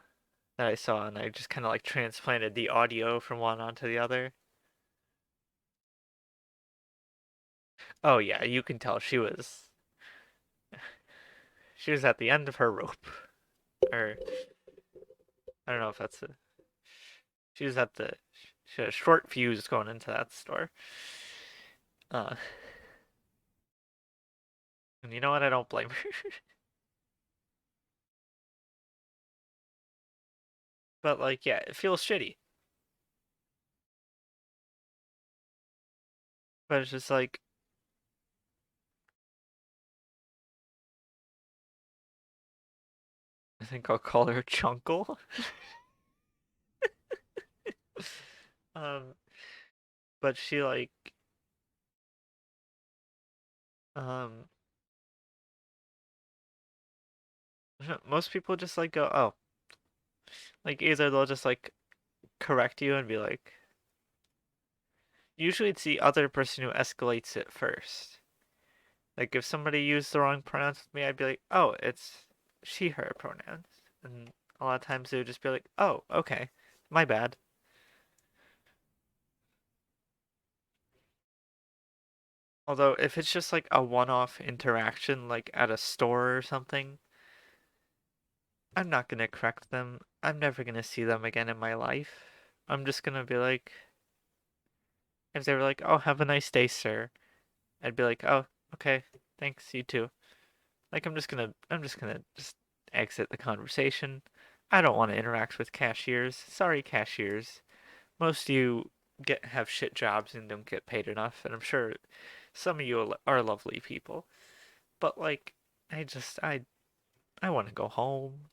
that I saw, and I just kind of like transplanted the audio from one onto the other. Oh yeah, you can tell she was at the end of her rope. Or I don't know if that's she was at she had a short fuse going into that store. And you know what? I don't blame her. But, like, yeah, it feels shitty. But it's just like, I think I'll call her Chunkle. But she, like, most people just, like, go, oh. Like, either they'll just, like, correct you and be like, usually it's the other person who escalates it first. Like, if somebody used the wrong pronouns with me, I'd be like, oh, it's she, her pronouns. And a lot of times they would just be like, oh, okay, my bad. Although, if it's just like a one-off interaction, like at a store or something, I'm not gonna correct them. I'm never gonna see them again in my life. I'm just gonna be like, if they were like, oh, have a nice day, sir, I'd be like, oh, okay, thanks, you too. Like, I'm just gonna just exit the conversation. I don't want to interact with cashiers. Sorry, cashiers. Most of you have shit jobs and don't get paid enough, and I'm sure some of you are lovely people. But, like, I want to go home.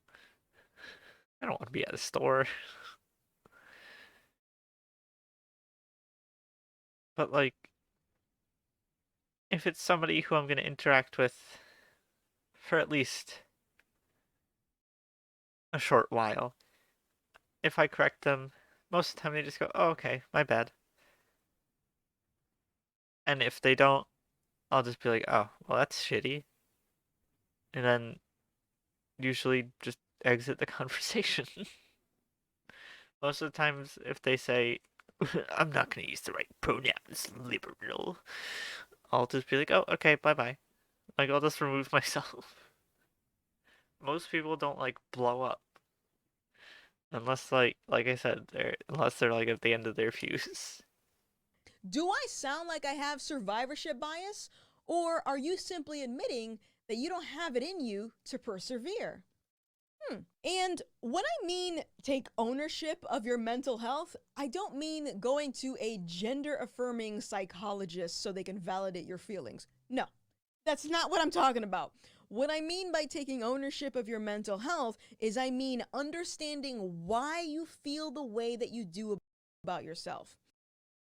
I don't want to be at a store. But, like, if it's somebody who I'm going to interact with for at least a short while, if I correct them, most of the time they just go, oh, okay, my bad. And if they don't, I'll just be like, oh, well, that's shitty. And then usually just exit the conversation. Most of the times, if they say, I'm not going to use the right pronouns, liberal, I'll just be like, oh, okay, bye-bye. Like, I'll just remove myself. Most people don't, like, blow up. Unless, like I said, unless they're, like, at the end of their fuse. Do I sound like I have survivorship bias? Or are you simply admitting that you don't have it in you to persevere? And when I mean take ownership of your mental health, I don't mean going to a gender-affirming psychologist so they can validate your feelings. No, that's not what I'm talking about. What I mean by taking ownership of your mental health is I mean understanding why you feel the way that you do about yourself.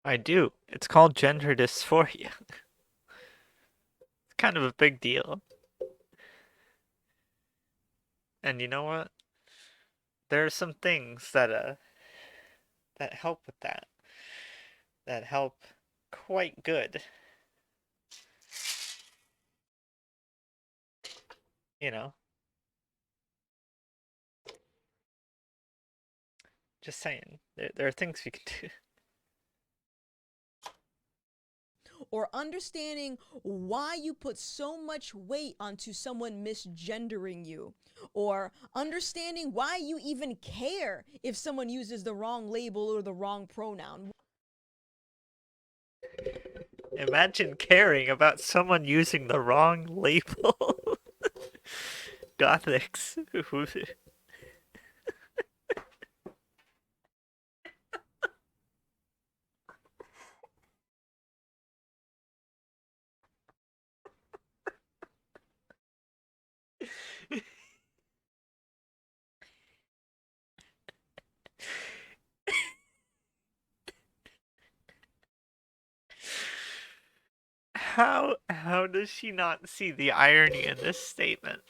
I do. It's called gender dysphoria. It's kind of a big deal. And you know what? There are some things that help with that. That help quite good. You know? Just saying. There are things we can do. Or understanding why you put so much weight onto someone misgendering you. Or understanding why you even care if someone uses the wrong label or the wrong pronoun. Imagine caring about someone using the wrong label. Gothics. How does she not see the irony in this statement?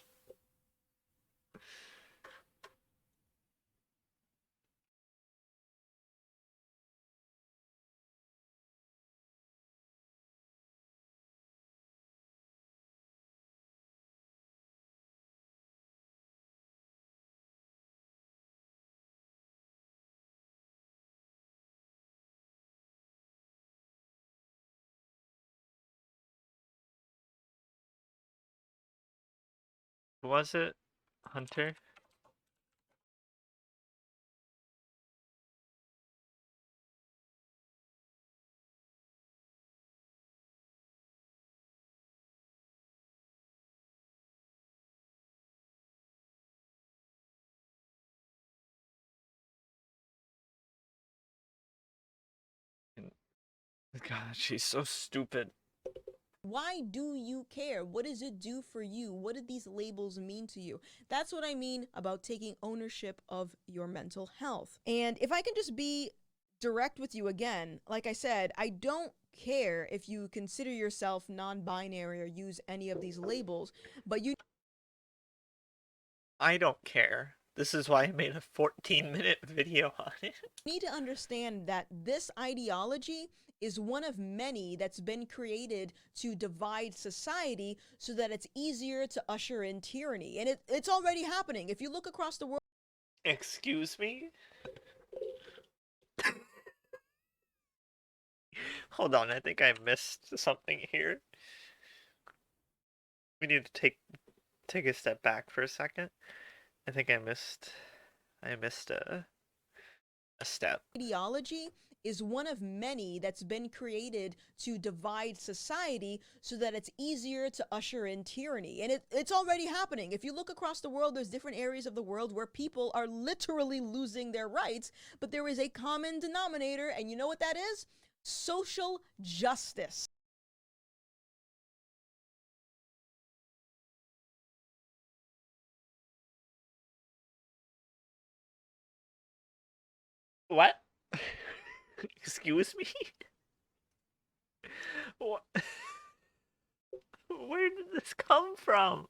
Was it Hunter? God, she's so stupid. Why do you care? What does it do for you? What do these labels mean to you? That's what I mean about taking ownership of your mental health. And if I can just be direct with you again, like I said, I don't care if you consider yourself non-binary or use any of these labels, but you I don't care. This is why I made a 14-minute video on it. need to understand that this ideology is one of many that's been created to divide society so that it's easier to usher in tyranny. And it's already happening. If you look across the world... Excuse me? Hold on, I think I missed something here. We need to take a step back for a second. I think I missed a step. Ideology is one of many that's been created to divide society so that it's easier to usher in tyranny. And it's already happening. If you look across the world, there's different areas of the world where people are literally losing their rights, but there is a common denominator, and you know what that is? Social justice. What? Excuse me? What? Where did this come from?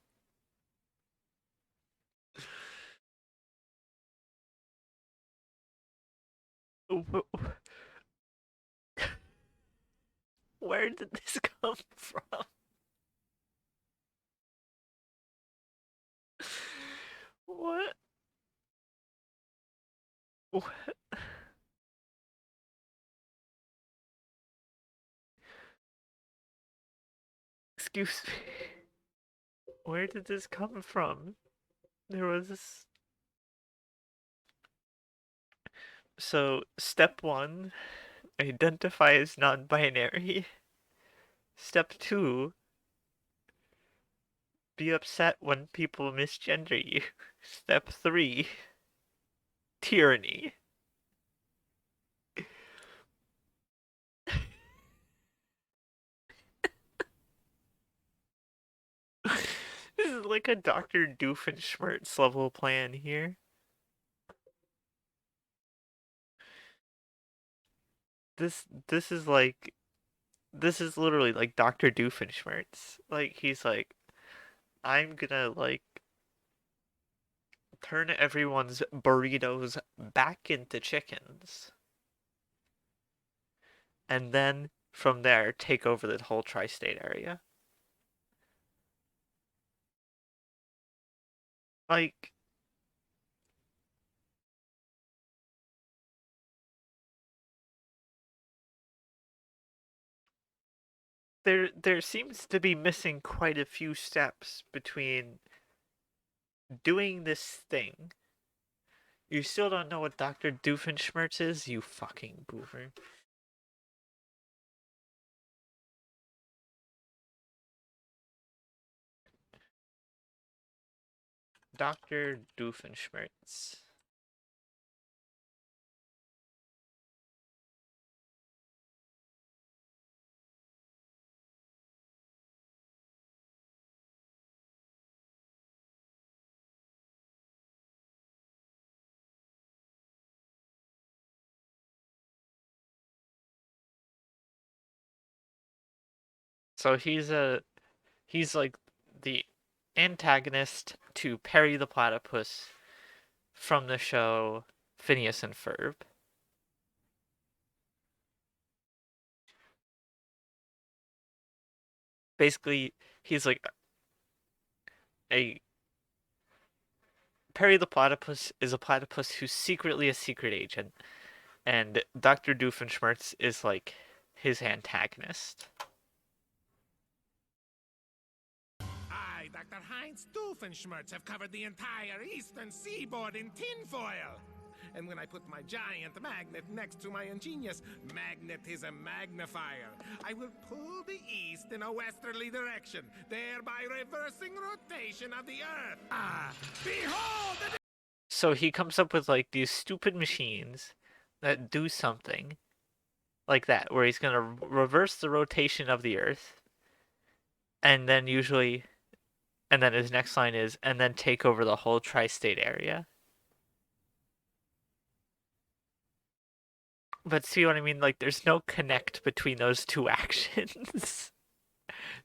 Where did this come from? What? What? Excuse me. Where did this come from? There was this... So, step 1, identify as non-binary. Step 2, be upset when people misgender you. Step 3, tyranny. This is is like a Dr. Doofenshmirtz level plan here. This is like, this is literally like Dr. Doofenshmirtz. Like, he's like, I'm gonna like turn everyone's burritos back into chickens. And then from there take over the whole tri-state area. Like, there seems to be missing quite a few steps between doing this thing. You still don't know what Dr. Doofenshmirtz is, you fucking boomer. Dr. Doofenshmirtz. So he's like the antagonist to Perry the Platypus from the show Phineas and Ferb. Basically, he's like a Perry the Platypus is a platypus who's secretly a secret agent, and Dr. Doofenshmirtz is like his antagonist. I, Dr. Heinz Doofenshmirtz, have covered the entire eastern seaboard in tinfoil. And when I put my giant magnet next to my ingenious magnetism magnifier, I will pull the east in a westerly direction, thereby reversing rotation of the Earth. Ah, behold the... So he comes up with like these stupid machines that do something like that, where he's gonna reverse the rotation of the Earth, and then and then his next line is, and then take over the whole tri-state area. But see what I mean? Like, there's no connect between those two actions.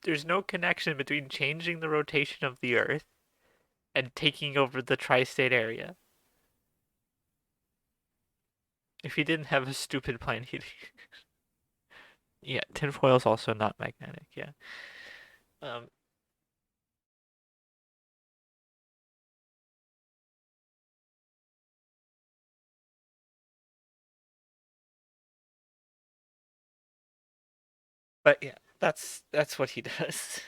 There's no connection between changing the rotation of the Earth and taking over the tri-state area. If he didn't have a stupid plan, he'd... Yeah, tinfoil's also not magnetic, yeah. But yeah, that's what he does.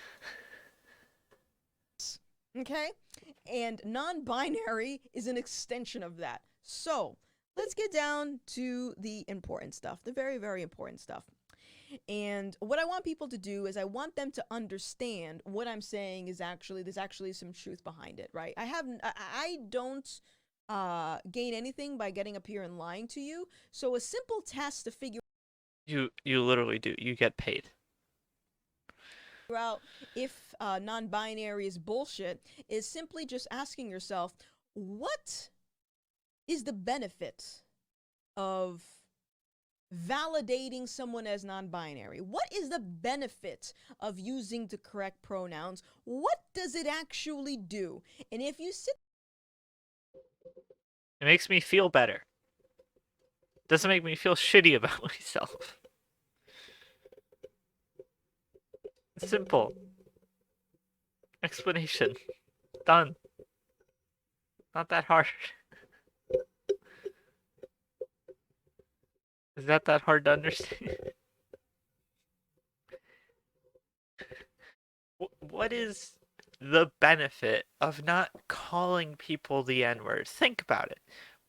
Okay? And non-binary is an extension of that. So, let's get down to the important stuff, the very, very important stuff. And what I want people to do is I want them to understand what I'm saying is actually, there's actually some truth behind it, right? I don't gain anything by getting up here and lying to you. So a simple test to figure You literally do. You get paid. out if non-binary is bullshit is simply just asking yourself, what is the benefit of validating someone as non-binary? What is the benefit of using the correct pronouns? What does it actually do? And if you sit... It makes me feel better. Doesn't make me feel shitty about myself. Simple. Explanation. Done. Not that hard. Is that hard to understand? What is the benefit of not calling people the N-word? Think about it.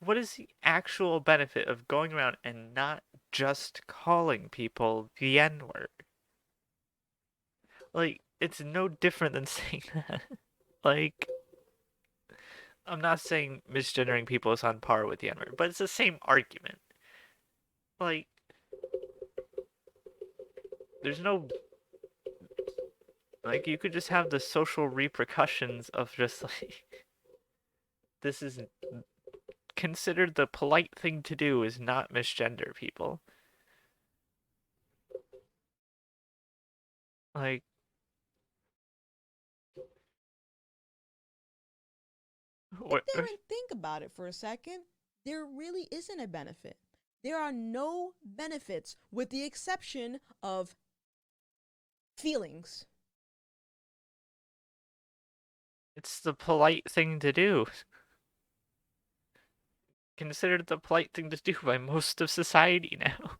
What is the actual benefit of going around and not just calling people the N-word? Like, it's no different than saying that. Like, I'm not saying misgendering people is on par with the N-word, but it's the same argument. Like, there's no Like, you could just have the social repercussions of just like, this is considered the polite thing to do is not misgender people. Like, what? Sit there and think about it for a second. There really isn't a benefit. There are no benefits with the exception of feelings. It's the polite thing to do. Considered the polite thing to do by most of society now.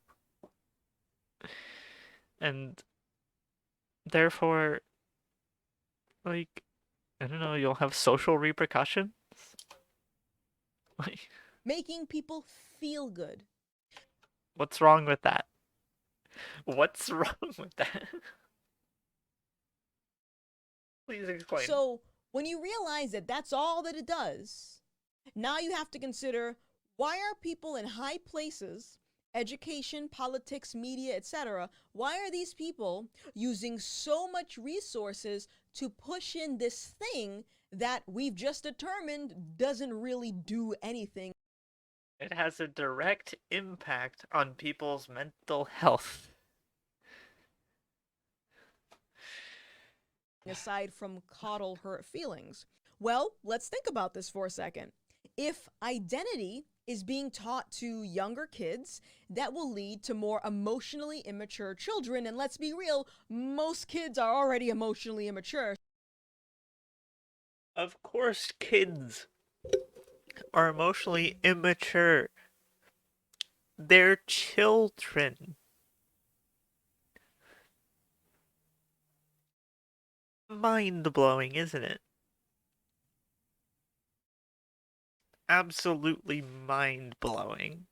And therefore, like, I don't know, you'll have social repercussions? Like, Making people feel good. what's wrong with that? What's wrong with that? Please explain. So, when you realize that that's all that it does, now you have to consider, why are people in high places, education, politics, media, etc., why are these people using so much resources to push in this thing that we've just determined doesn't really do anything? It has a direct impact on people's mental health. Aside from coddle hurt feelings. Well, let's think about this for a second. If identity is being taught to younger kids, that will lead to more emotionally immature children. And let's be real, most kids are already emotionally immature. Of course, kids are emotionally immature. They're children. Mind-blowing, isn't it? Absolutely mind-blowing.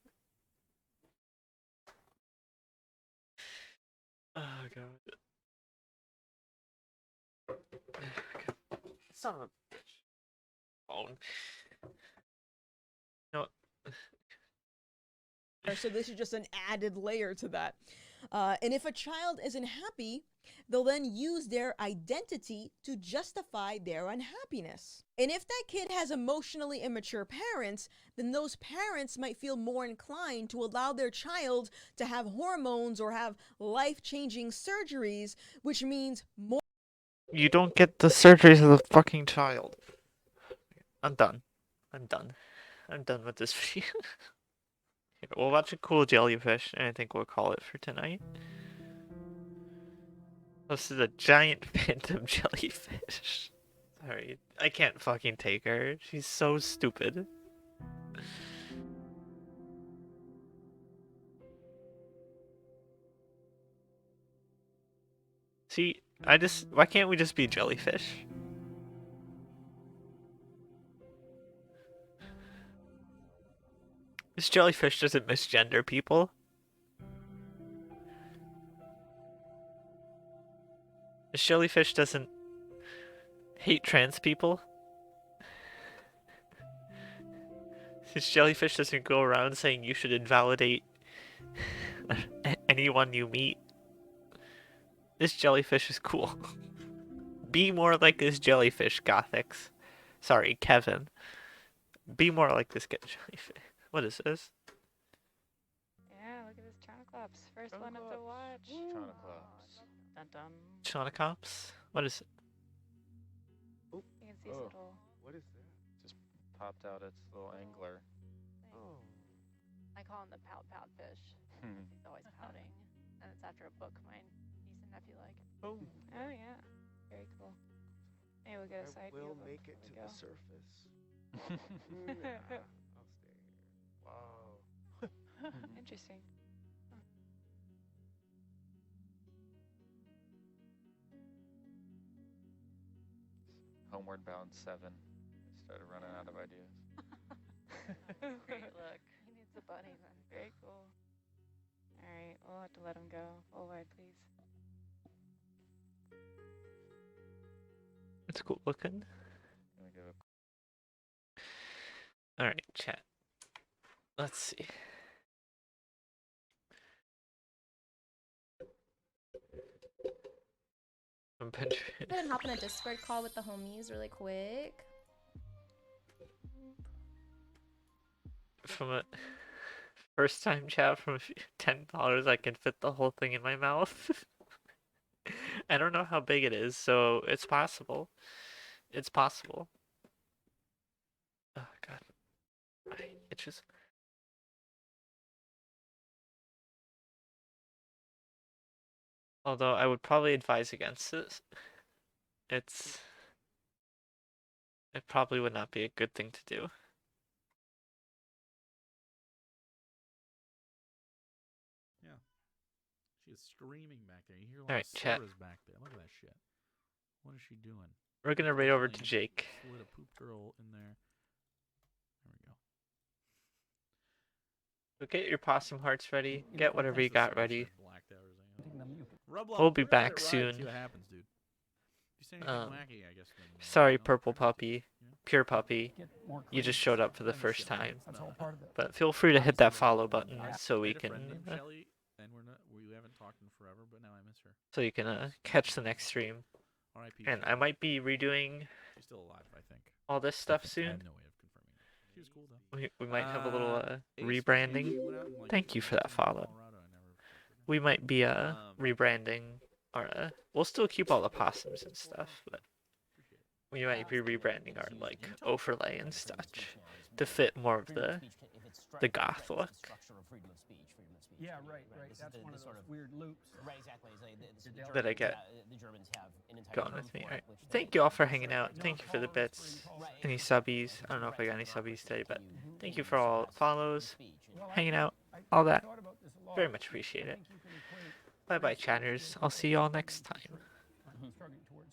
Oh, God. Son of a bitch. Phone. No. So this is just an added layer to that. And if a child isn't happy, they'll then use their identity to justify their unhappiness. And if that kid has emotionally immature parents, then those parents might feel more inclined to allow their child to have hormones or have life-changing surgeries, which means more. You don't get the surgeries of the fucking child. I'm done. I'm done. I'm done with this video. We'll watch a cool jellyfish, and I think we'll call it for tonight. This is a giant phantom jellyfish. Sorry, I can't fucking take her. She's so stupid. See, why can't we just be jellyfish? This jellyfish doesn't misgender people. This jellyfish doesn't hate trans people. This jellyfish doesn't go around saying you should invalidate anyone you meet. This jellyfish is cool. Be more like this jellyfish, Gothics. Sorry, Kevin. Be more like this jellyfish. What is this? Yeah, look at this Chonoclops. First one up to watch. Chonoclops. Dun dun. Chonocops? What is it? You can see his little. What is that? Just popped out its little angler. Oh. I call him the pout fish. He's always pouting. And it's after a book my niece and nephew like. Oh. Oh yeah. Very cool. Maybe we'll get a side view. We'll of him make it before to we the go. surface. I'll stay here. Wow. Interesting. Huh. Homeward Bound 7. I started running out of ideas. Great look. He needs the bunny then. Very cool. Alright, we'll have to let him go. Full wide, please. It's cool looking. Alright, chat. Let's see. From Pinterest. Go ahead and hop on a Discord call with the homies really quick. From a first time chat from $10, I can fit the whole thing in my mouth. I don't know how big it is, so it's possible. It's possible. Oh god. It just. Although I would probably advise against it. It probably would not be a good thing to do. Yeah. She's screaming back there. You hear a lot Alright, of chat. slurs back there. Look at that shit. What is she doing? We're gonna raid over to Jake. Slid a poop girl in there. There we go. So get your possum hearts ready. Get whatever you got ready. Rub We'll be we're gonna let back it ride, soon. See what happens, dude. If you say anything wacky, I guess. Then, Sorry, purple puppy, pure puppy. You just showed up for the first time. But feel free to hit that follow button so we can. Shelly, and we haven't talked in forever, but now I miss her. So you can catch the next stream. R.I.P. And I might be redoing. She's still alive, I think. All this stuff I soon. have no way of confirming that. She was cool though. We might have a little Ace, rebranding. you went out and, like, Thank you for that follow. Colorado, I never. We might be rebranding, or we'll still keep all the possums and stuff, but we might be rebranding our like overlay and such to fit more of the goth look. Yeah, right. That's one of those weird loops. Right, exactly. That I get the Germans have an entire going term with me. for All right. it, which Thank you all for hanging out. Thank you for the bits. Any subbies? I don't know if I got any subbies today, but thank you for all follows, hanging out, all that. Very much appreciate it. Bye bye, chatters. I'll see you all next time. Struggling towards